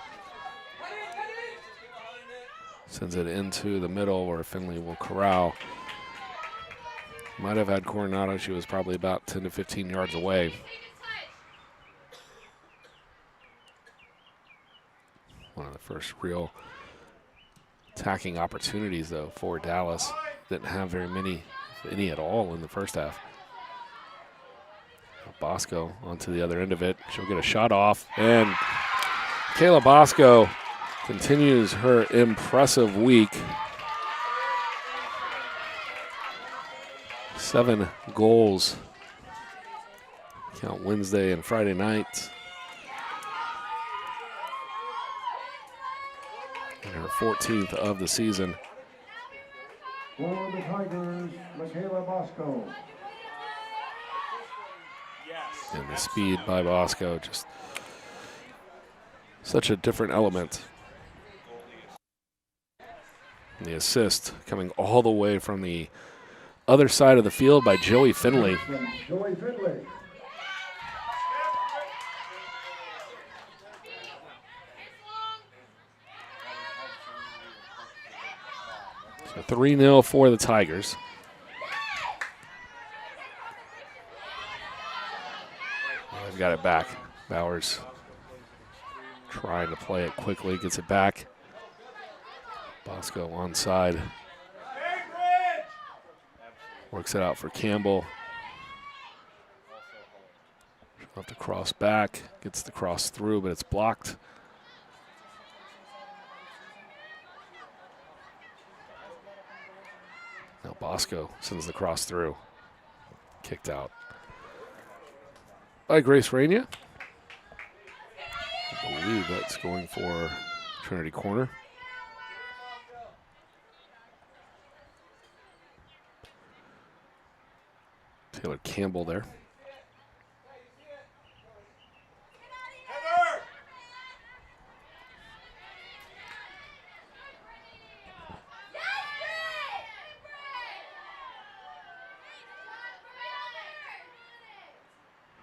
Sends it into the middle where Finley will corral. Might have had Coronado. She was probably about 10 to 15 yards away. One of the first real attacking opportunities, though, for Dallas. Didn't have very many, if any at all, in the first half. Bosco onto the other end of it. She'll get a shot off. And Kayla Bosco continues her impressive week. 7 goals. Count Wednesday and Friday night. And her 14th of the season. For the Tigers, Michaela Bosco. And the speed by Bosco, just such a different element. And the assist coming all the way from the other side of the field by Joey Finley. Joey Finley. So 3-0 for the Tigers. They've got it back. Bowers trying to play it quickly, gets it back. Bosco onside. Works it out for Campbell. She'll have to cross back. Gets the cross through, but it's blocked. Now Bosco sends the cross through. Kicked out by Grace Rainier. I believe that's going for Trinity corner. Taylor Campbell there.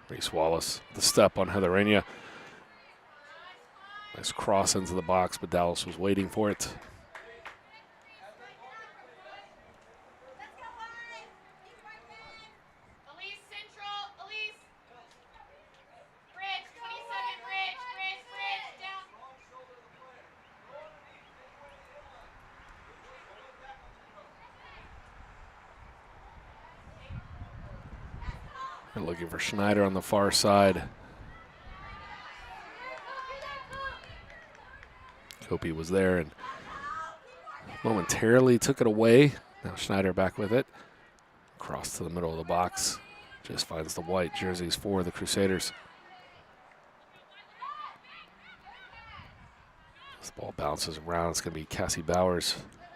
Reese Wallace, the step on Heather Rainier. Nice cross into the box, but Dallas was waiting for it. They're looking for Schneider on the far side. Kopi was there and momentarily took it away. Now Schneider back with it. Cross to the middle of the box. Just finds the white jerseys for the Crusaders. This ball bounces around. It's going to be Cassie Bowers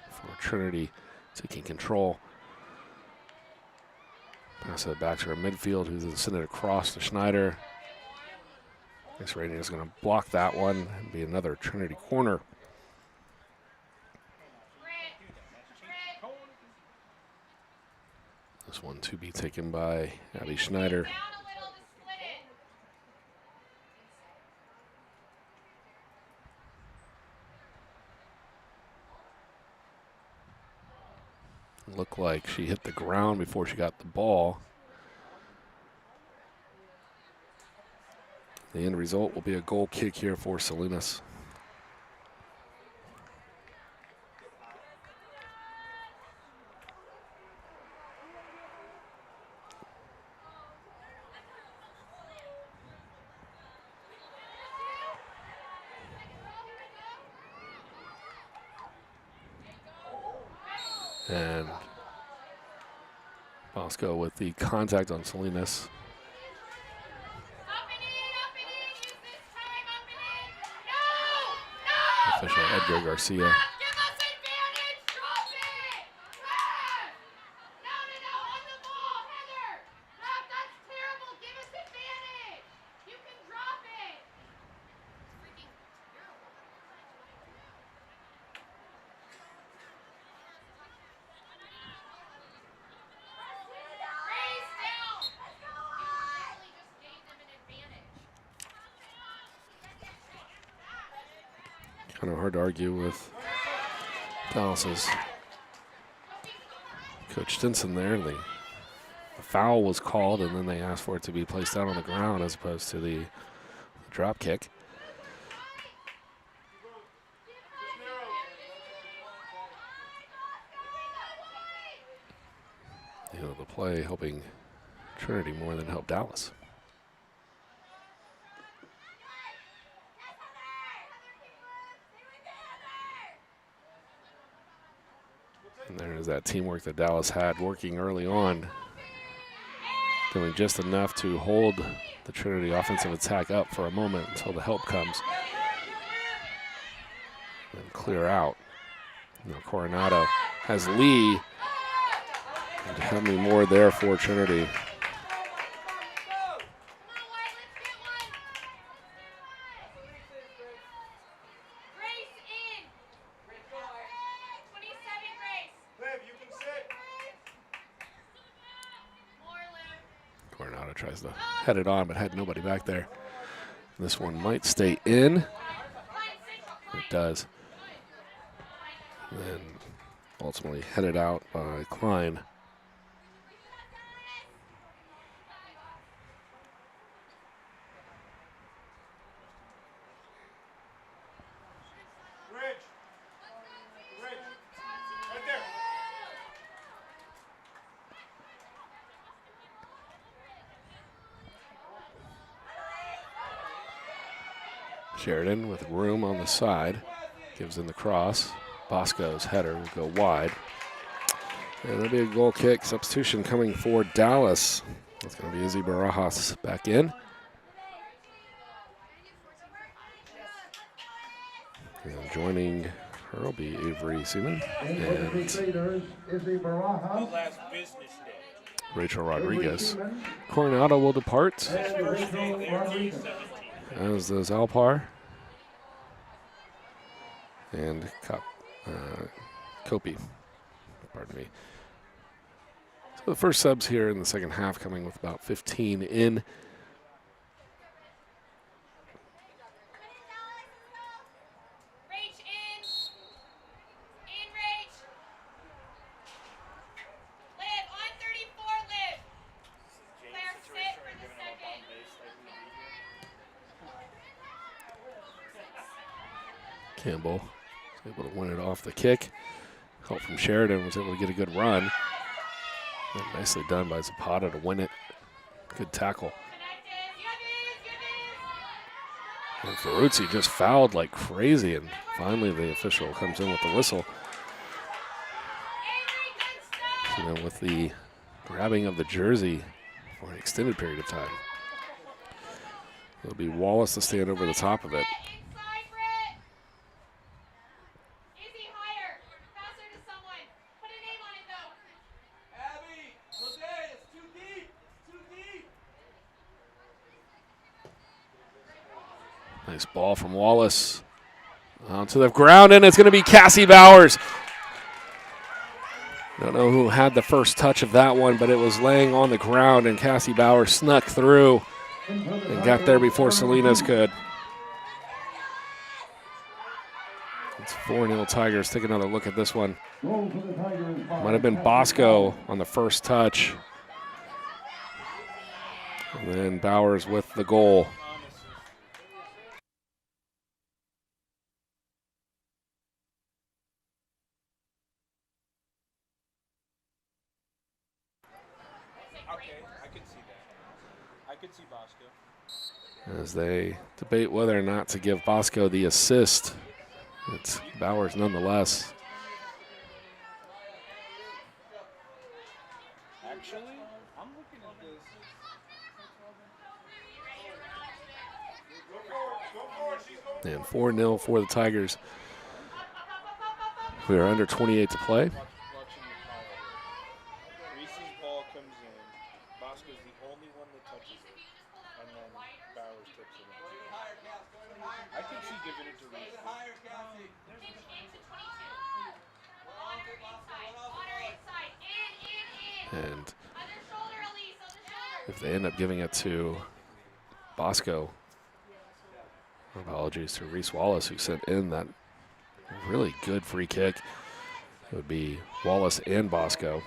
for Trinity taking control. Pass it back to her midfield, who's then send it across to Schneider. Grace Rainier is going to block that one and be another Trinity corner. This one to be taken by Abby Schneider. Looked like she hit the ground before she got the ball. The end result will be a goal kick here for Salinas. And Bosco with the contact on Salinas. Official Edgar Garcia. Kind of hard to argue with Dallas's Coach Stinson there. The foul was called, and then they asked for it to be placed down on the ground as opposed to the drop kick. You know, the play helping Trinity more than help Dallas. And there's that teamwork that Dallas had working early on doing just enough to hold the Trinity offensive attack up for a moment until the help comes. And clear out. Now Coronado has Lee. And how many more there for Trinity? Coronado tries to head it on, but had nobody back there. This one might stay in. It does. And ultimately headed out by Klein. Sheridan with room on the side. Gives in the cross. Bosco's header will go wide. And it'll be a goal kick. Substitution coming for Dallas. It's going to be Izzy Barajas back in. And joining her will be Avery Seaman and Rachel Rodriguez. Coronado will depart, as does Alpar and Kopi. Pardon me. So the first subs here in the second half coming with about 15 in. Campbell was able to win it off the kick. Help from Sheridan, was able to get a good run. And nicely done by Zapata to win it. Good tackle. And Ferruzzi just fouled like crazy, and finally the official comes in with the whistle. You know, with the grabbing of the jersey for an extended period of time. It'll be Wallace to stand over the top of it. Nice ball from Wallace. Onto the ground, and it's going to be Cassie Bowers. Don't know who had the first touch of that one, but it was laying on the ground, and Cassie Bowers snuck through and got there before Salinas could. It's 4-0 Tigers. Take another look at this one. Might have been Bosco on the first touch. And then Bowers with the goal. As they debate whether or not to give Bosco the assist, it's Bowers nonetheless. Actually, I'm looking at this. And 4-0 for the Tigers. We are under 28 to play. Reese's ball comes in. Bosco's the only one that touches it. And then Bowers tips it in. I can see giving it to Reese. And if they end up giving it to Bosco, apologies to Reese Wallace, who sent in that really good free kick. It would be Wallace and Bosco.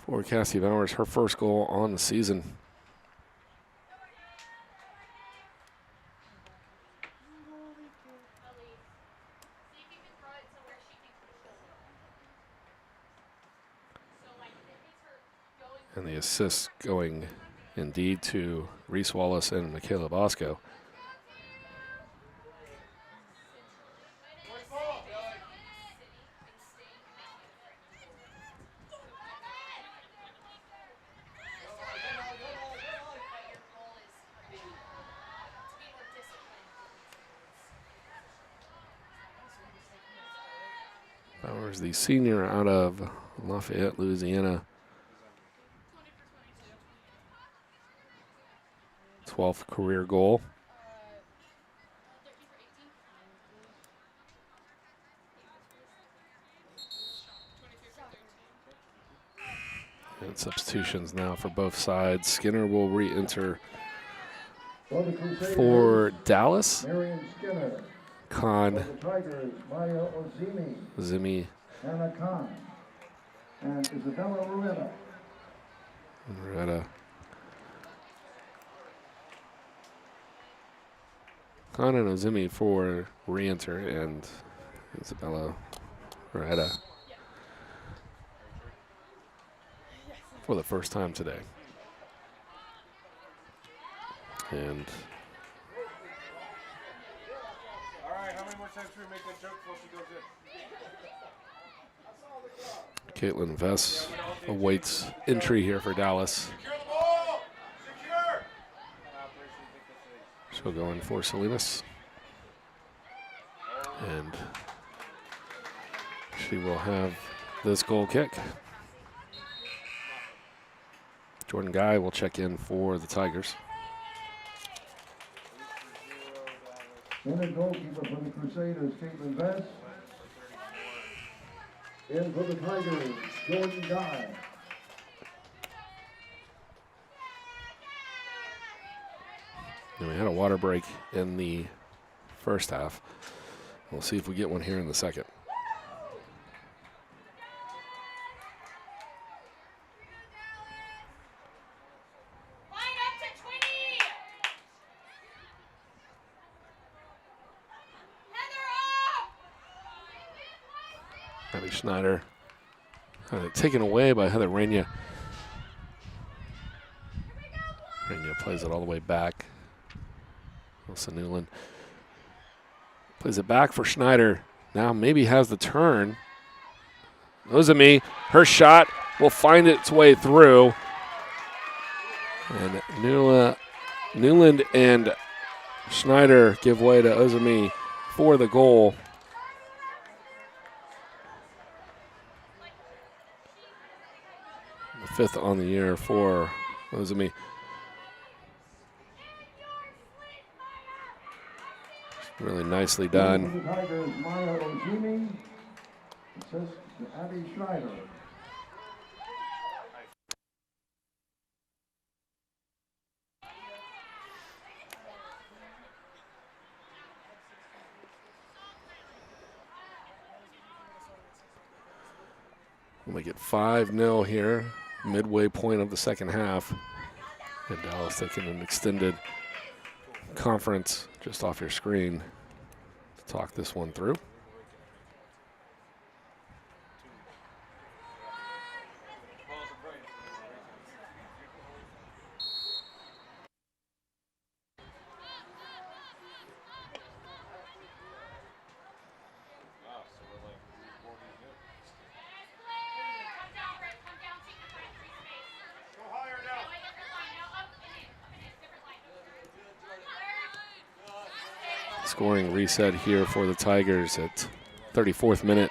For Cassie Bowers, her first goal on the season. And the assists going indeed to Reese Wallace and Michaela Bosco. Bowers, the senior out of Lafayette, Louisiana. 12th career goal. And substitutions now for both sides. Skinner will re-enter for Dallas. Marion Skinner. For Khan, the Tigers, Maya Ozimi, Zimi, Anna Khan, and Isabella Rueda. Loretta. Khan and Ozimi for re-enter, and Isabella Loretta for the first time today. And All right, how many more times can we make that joke before she goes in? Caitlin Vess awaits entry here for Dallas. Secure the ball! Secure! She'll go in for Salinas. And she will have this goal kick. Jordan Guy will check in for the Tigers. Center goalkeeper for the Crusaders, Caitlin Vess. In for the Tigers, Jordan Guy. And we had a water break in the first half. We'll see if we get one here in the second. Abby Schneider taken away by Heather Rainier. Rainier plays it all the way back. Wilson Newland plays it back for Schneider. Now maybe has the turn. Ozami, her shot will find its way through. And Newland and Schneider give way to Ozami for the goal. The 5th on the year for Ozami. Really nicely done. For the Tigers, Maya Ozimi. Assist to Abby Schneider. We'll make it 5-0 here, midway point of the second half. And Dallas taking an extended conference just off your screen to talk this one through. Scoring reset here for the Tigers at 34th minute.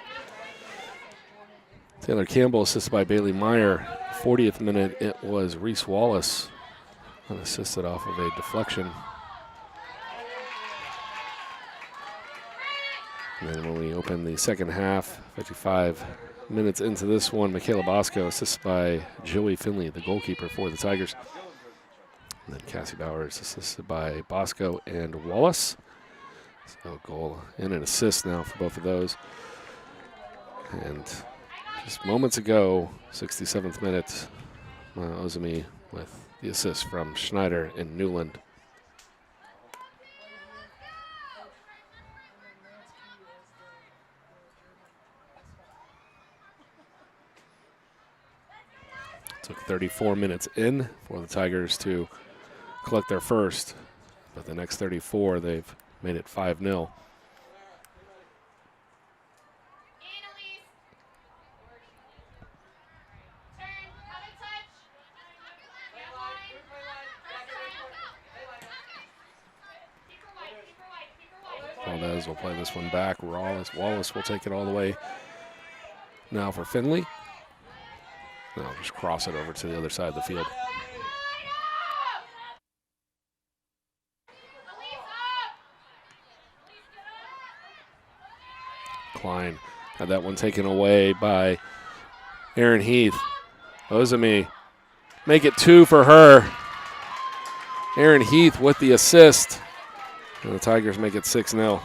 Taylor Campbell assisted by Bailey Meyer. 40th minute, it was Reese Wallace unassisted off of a deflection. And then when we open the second half, 55 minutes into this one, Michaela Bosco assisted by Joey Finley, the goalkeeper for the Tigers. And then Cassie Bowers assisted by Bosco and Wallace. So goal and an assist now for both of those. And just moments ago, 67th minute, Ozami with the assist from Schneider and Newland. Took 34 minutes in for the Tigers to collect their first, but the next 34, they've made it 5-0. Valdez will play this one back. Wallace will take it all the way now for Finley. Now just cross it over to the other side of the field. Klein had that one taken away by Aaron Heath. Ozami, make it 2 for her. Aaron Heath with the assist. And the Tigers make it 6-0.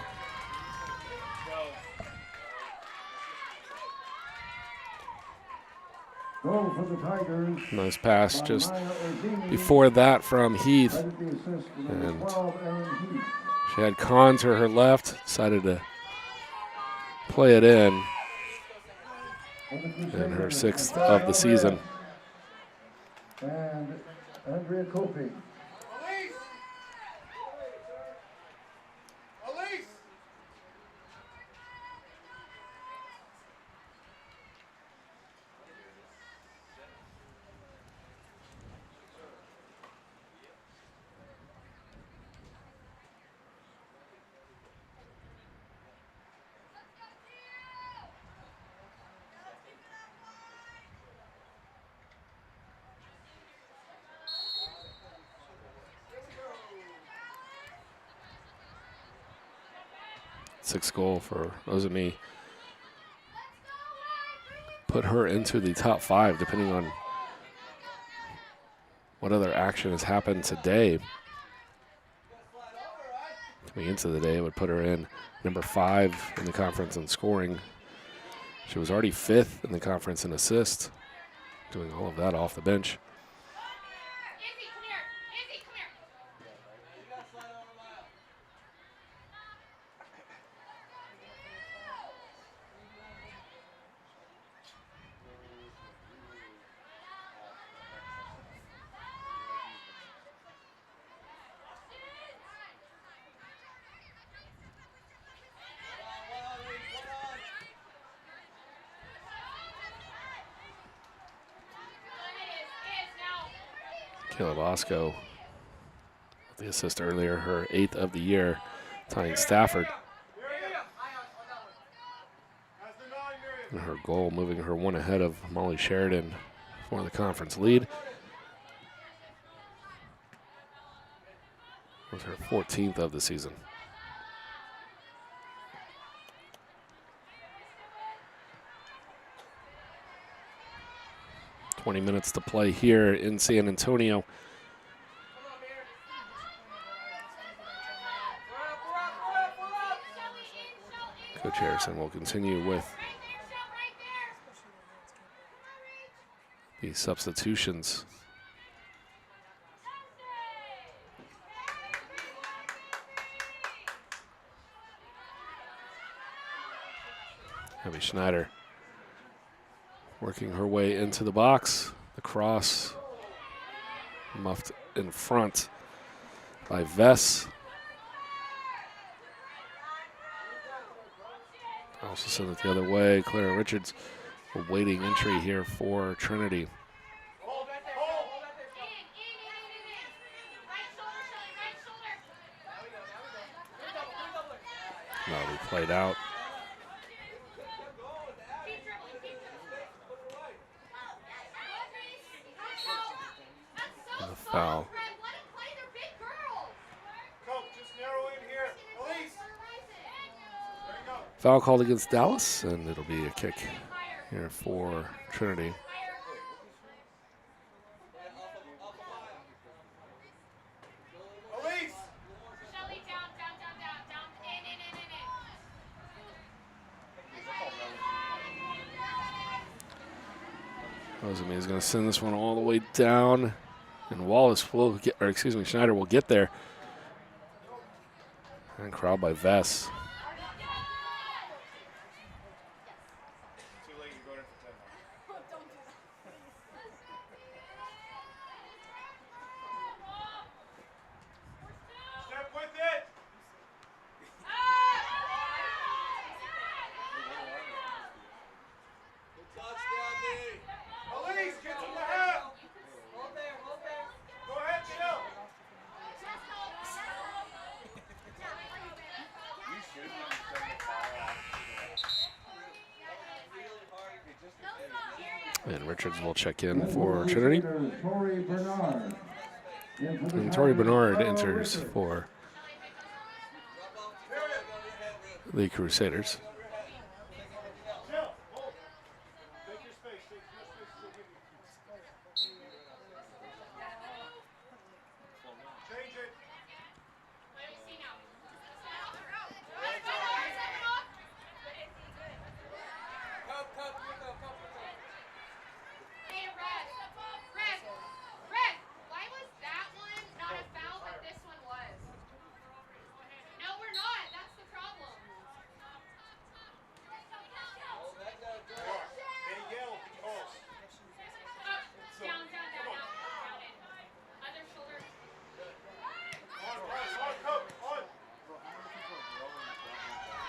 Goal for the Tigers. Nice pass just before that from Heath. And she had Kahn to her left, decided to play it in. And her 6th of the season. And Andrea Kofi. Sixth goal for Ozami. Put her into the top 5, depending on what other action has happened today. Coming into the day, it would put her in number 5 in the conference in scoring. She was already 5th in the conference in assists, doing all of that off the bench. Kayla Bosco, the assist earlier, her 8th of the year, tying Stafford. And her goal, moving her 1 ahead of Molly Sheridan for the conference lead. It was her 14th of the season. "20 minutes to play here in San Antonio. Coach Harrison will continue with the substitutions. Abby Schneider working her way into the box. The cross muffed in front by Vess. Also send it the other way. Clara Richards awaiting entry here for Trinity. That'll be played out. And a foul. Foul called against Dallas, and it'll be a kick here for Trinity. Ozami is going to send this one all the way down, and Wallace will get, or excuse me, Schneider will get there. And crowd by Vess. And Richards will check in for Trinity. Tori Bernard. And Tori Bernard enters for the Crusaders.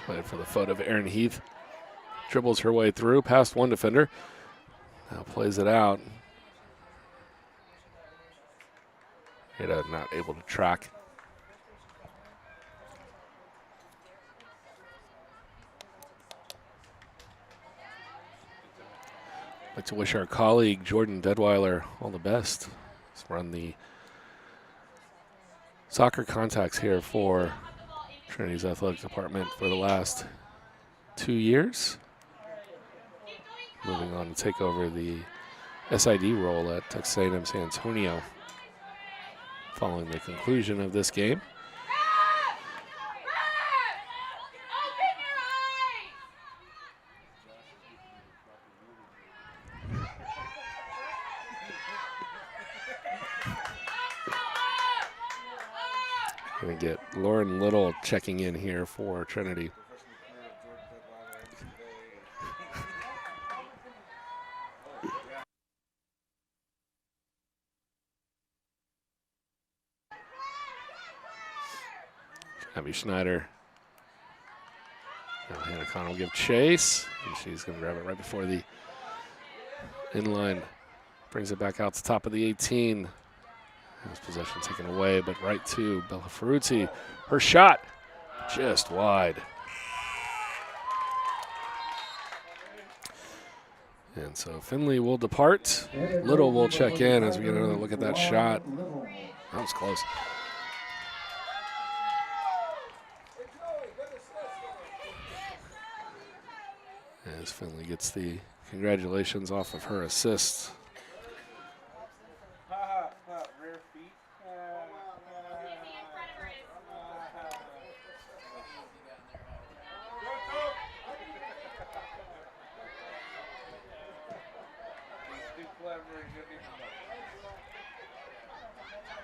Played for the foot of Aaron Heath. Dribbles her way through, past one defender. Now plays it out. Ada not able to track. I'd like to wish our colleague Jordan Deadweiler all the best. He's run the soccer contacts here for Trinity's athletic department for the last 2 years. Moving on to take over the SID role at Texas A&M San Antonio following the conclusion of this game. Going to get Lauren Little checking in here for Trinity. Abby Schneider. Now Hannah Conn will give chase, and she's going to grab it right before the inline. Brings it back out to top of the 18. Has possession taken away, but right to Bella Ferrucci. Her shot just wide. And so Finley will depart. Little will check in as we get another look at that shot. That was close. As Finley gets the congratulations off of her assist.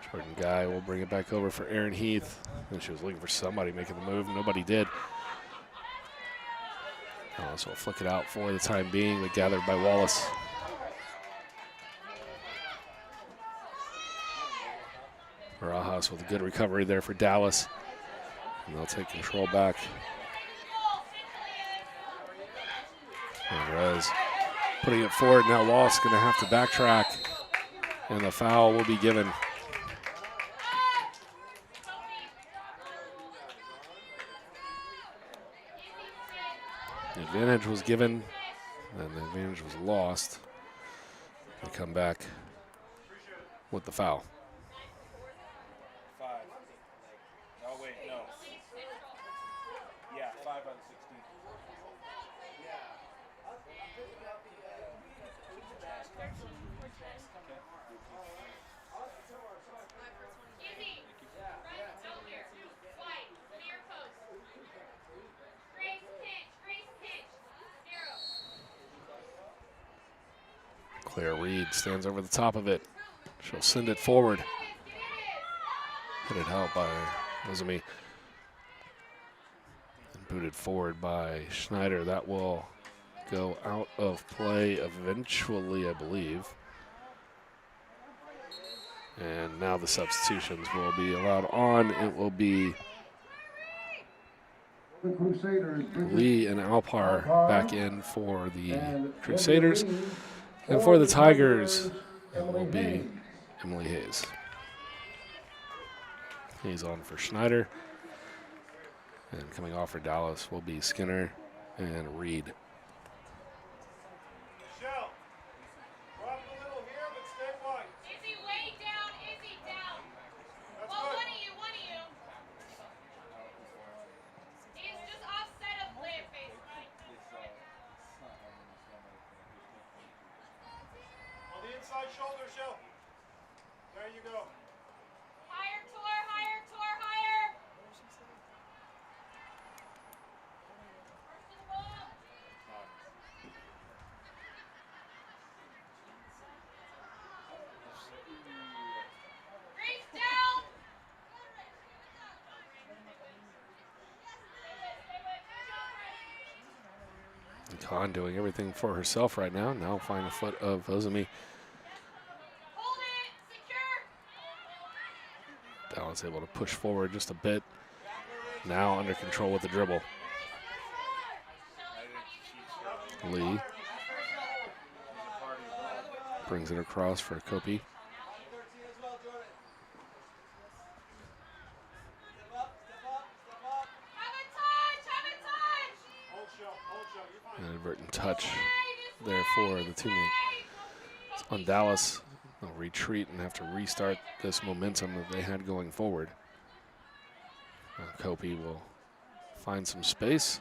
Jordan Guy will bring it back over for Aaron Heath. And she was looking for somebody making the move. Nobody did. So we'll flick it out for the time being, but gathered by Wallace. Barajas with a good recovery there for Dallas. And they'll take control back. And Rez putting it forward. Now Wallace going to have to backtrack. And the foul will be given. The advantage was given, and the advantage was lost. They come back with the foul. 5. Oh, wait, no. Yeah, 5 on 16. Claire Reed stands over the top of it. She'll send it forward. Hit it out by Izumi. And booted forward by Schneider. That will go out of play eventually, I believe. And now the substitutions will be allowed on. It will be The Crusaders. Lee and Alpar back in for the Crusaders. And for the Tigers, it will be Emily Hayes. Hayes on for Schneider. And coming off for Dallas will be Skinner and Reed. inside shoulder, Shell. There you go. Higher, Tor, higher, Tor, higher. First to the ball. Grace down. Khan doing everything for herself right now. Now find the foot of Ozumi. Hold it, secure. Dallas able to push forward just a bit. Now under control with the dribble. Lee brings it across for Kopi. An inadvertent touch there for the teammate. It's on Dallas. They'll retreat and have to restart this momentum that they had going forward. Kopi will find some space.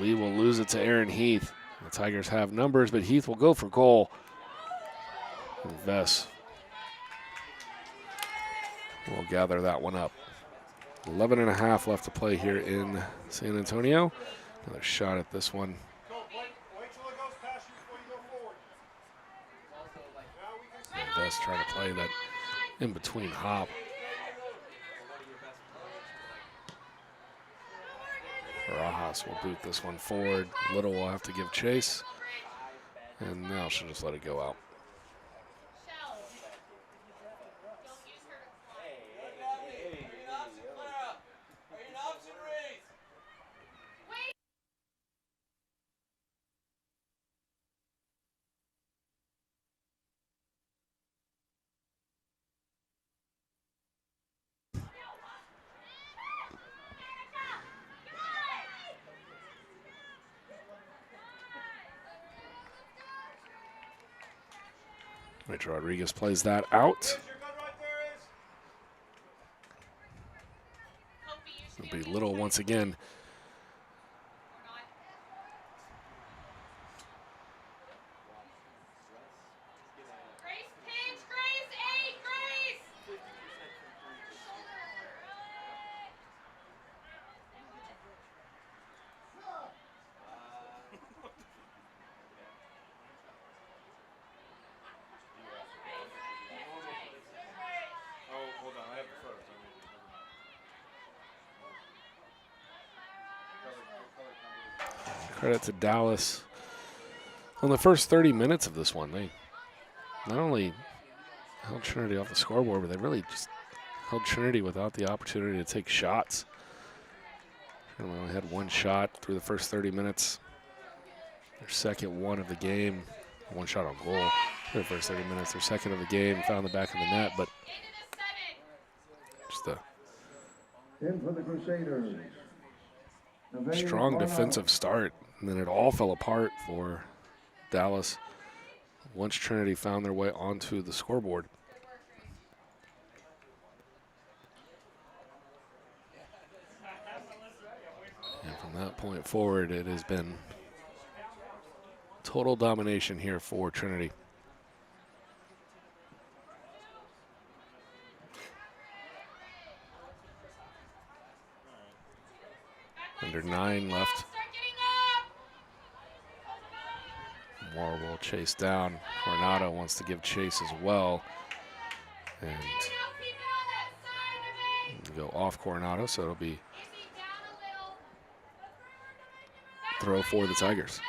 Lee will lose it to Aaron Heath. The Tigers have numbers, but Heath will go for goal. And Vess will gather that one up. 11 and a half left to play here in San Antonio. Another shot at this one. Wait till it goes past you before you go forward. And Vess trying to play that in-between hop. Barajas will boot this one forward. Little will have to give chase. And now she'll just let it go out. Rachel Rodriguez plays that out. It'll be Little once again. Credit to Dallas. On the first 30 minutes of this one, they not only held Trinity off the scoreboard, but they really just held Trinity without the opportunity to take shots. They only had one shot through the first 30 minutes. Their second one of the game, one shot on goal through the first 30 minutes. Their second of the game, found the back of the net, but just a In for the Crusaders. strong defensive start. And then it all fell apart for Dallas once Trinity found their way onto the scoreboard. And from that point forward, it has been total domination here for Trinity. Under 9 left. Moore will chase down. Coronado wants to give chase as well. And go off Coronado, so it'll be throw for the Tigers.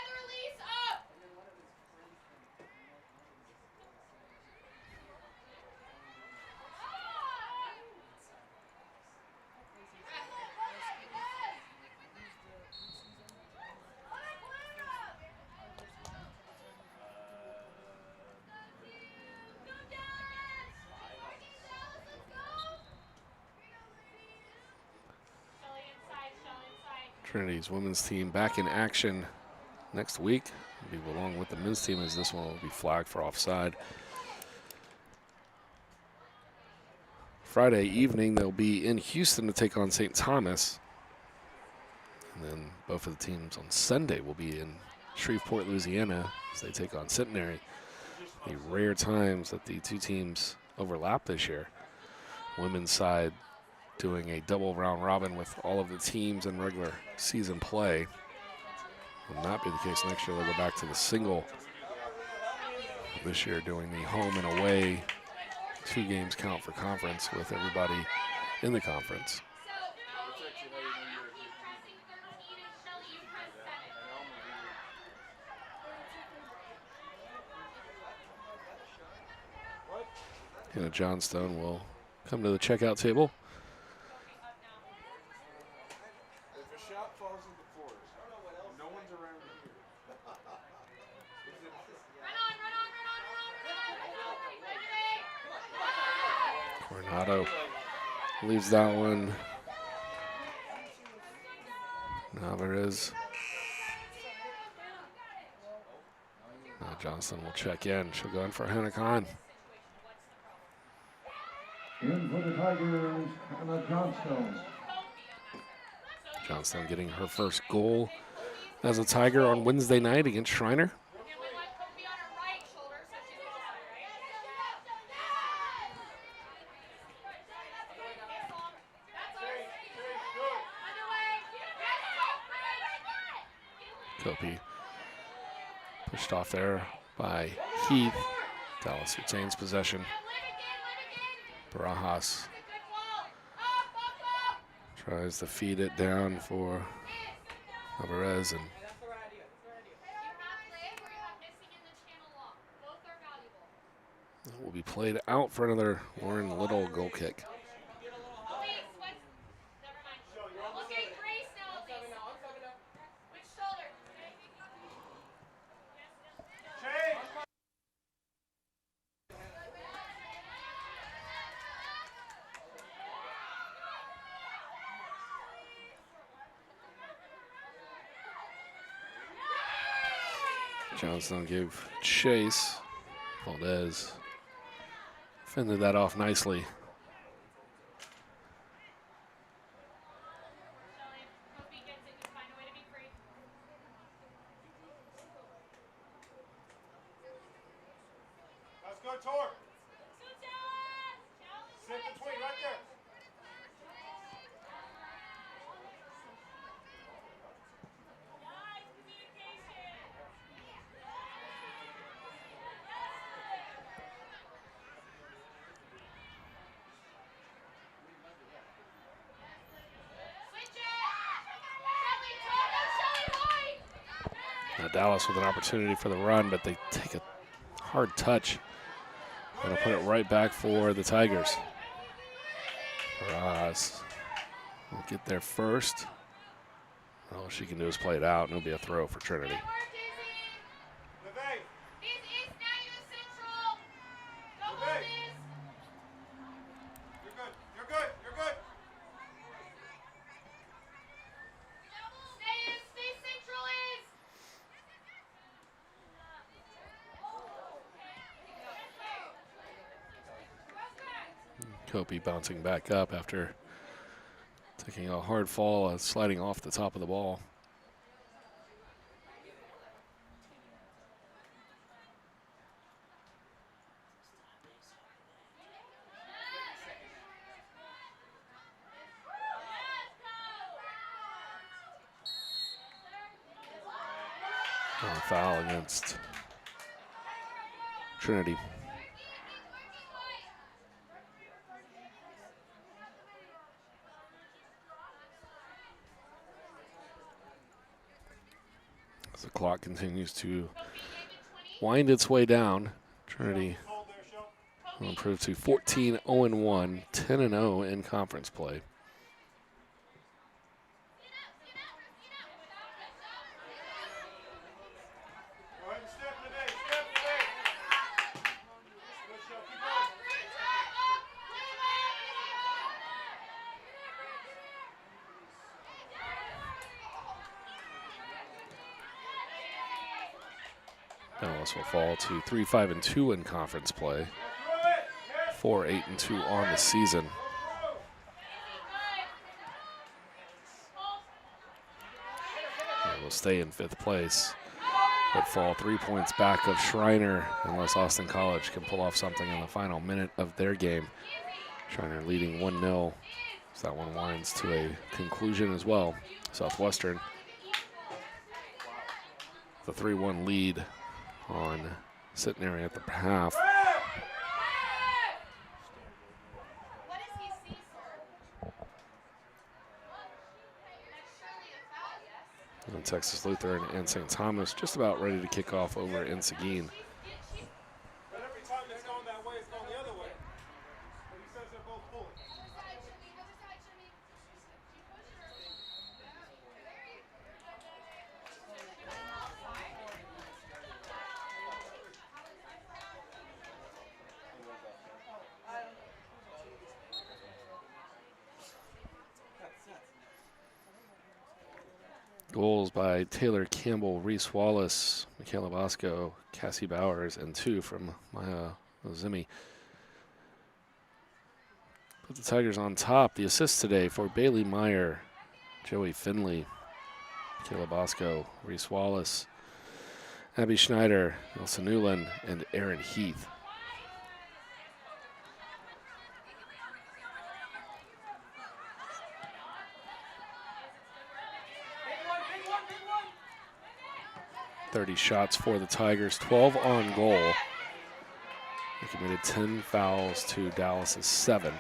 Trinity's women's team back in action next week. It'll be along with the men's team, as this one will be flagged for offside. Friday evening, they'll be in Houston to take on St. Thomas. And then both of the teams on Sunday will be in Shreveport, Louisiana, as they take on Centenary. The rare times that the two teams overlap this year. Women's side doing a double round robin with all of the teams in regular season play. Will not be the case next year. They'll go back to the single. This year doing the home and away 2 games count for conference with everybody in the conference. And Johnstone will come to the checkout table. If a shot falls on the floor, no one's around here. Coronado leaves that one. Alvarez. Now Johnson will check in. She'll go in for Hannah Kahn. In for the Tigers, Hannah Johnstone. Johnstone getting her first goal as a Tiger on Wednesday night against Schreiner. Kopi pushed off there by Heath. Dallas retains possession. Barajas tries to feed it down for Alvarez, and it will be played out for another Lauren Little goal kick. Johnstone gave chase. Valdez fended that off nicely. Let's go, Tor. Sit between, right there. Now Dallas with an opportunity for the run, but they take a hard touch. That'll put it right back for the Tigers. Barajas will get there first. All she can do is play it out, and it'll be a throw for Trinity. Kopi bouncing back up after taking a hard fall and sliding off the top of the ball. A foul against Trinity. The clock continues to wind its way down. Trinity will improve to 14-0-1, 10-0 in conference play. Dallas will fall to 3-5-2 in conference play, 4-8-2 on the season. They will stay in 5th place but fall 3 points back of Schreiner unless Austin College can pull off something in the final minute of their game. Schreiner leading 1-0. So that one winds to a conclusion as well. Southwestern, the 3-1 lead on Centenary at the half. What does he see, sir? That's surely a foul, yes? And Texas Lutheran and St. Thomas just about ready to kick off over in Seguin. But every time it's going that way, it's going the other way. But he says they're both pulling. Goals by Taylor Campbell, Reese Wallace, Michaela Bosco, Cassie Bowers, and 2 from Maya Ozimi. Put the Tigers on top. The assists today for Bailey Meyer, Joey Finley, Michaela Bosco, Reese Wallace, Abby Schneider, Elsa Newland, and Aaron Heath. Big one. 30 shots for the Tigers, 12 on goal. They committed 10 fouls to Dallas's 7.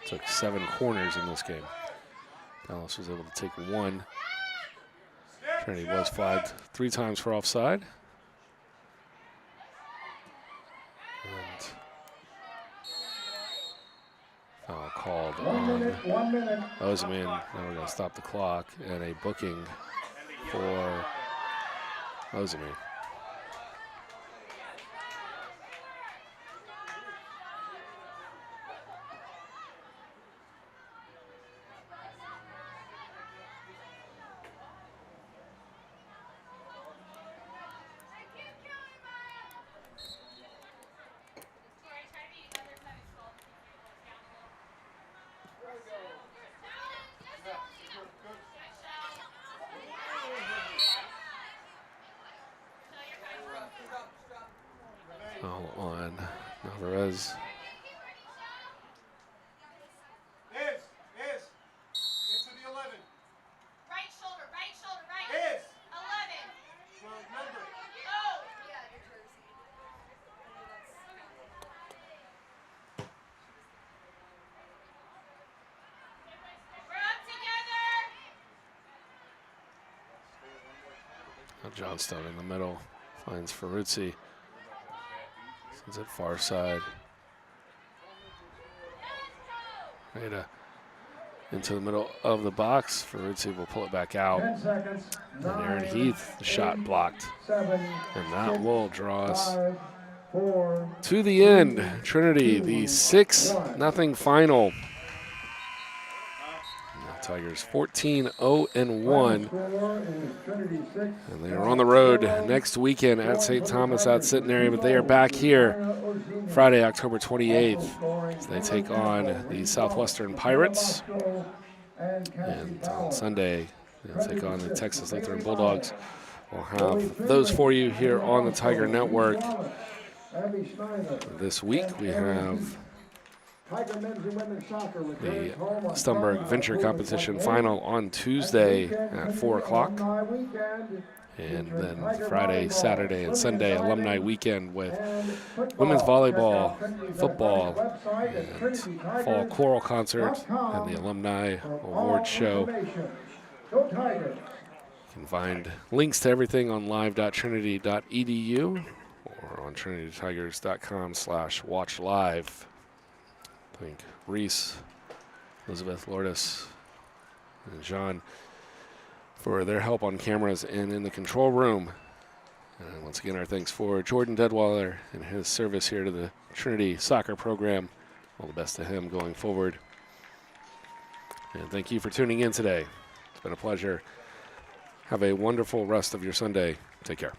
Took 7 corners in this game. Dallas was able to take 1. Trinity was flagged 3 times for offside. And foul called on Ozeman. Now we're going to stop the clock, and a booking for Ozeman. Foul on Navarez. Is. Into the 11. Right shoulder, right. Is. 11. Well, number. Oh. Yeah, your jersey. We're up together. Now Johnstone in the middle finds Ferruzzi. Sends it far side. Right into the middle of the box. Ferruzzi will pull it back out. 10 seconds. And Aaron Heath, the shot blocked. 7, And that will draw us 5, 4, to the end. Trinity, the 6-0 final. Now Tigers 14-0-1. And they are on the road next weekend at St. Thomas at Centenary, but they are back here Friday, October 28th, as they take on the Southwestern Pirates. And on Sunday, they'll take on the Texas Lutheran Bulldogs. We'll have those for you here on the Tiger Network. This week we have the Stumberg Venture Competition final on Tuesday at 4 o'clock. And then Friday, Saturday, and Sunday, alumni weekend with women's volleyball, football, and fall choral concert, and the alumni award show. You can find links to everything on live.trinity.edu or on trinitytigers.com/watchlive. Thank Reese, Elizabeth Lourdes, and John for their help on cameras and in the control room. And once again, our thanks for Jordan Deadwaller and his service here to the Trinity soccer program. All the best to him going forward. And thank you for tuning in today. It's been a pleasure. Have a wonderful rest of your Sunday. Take care.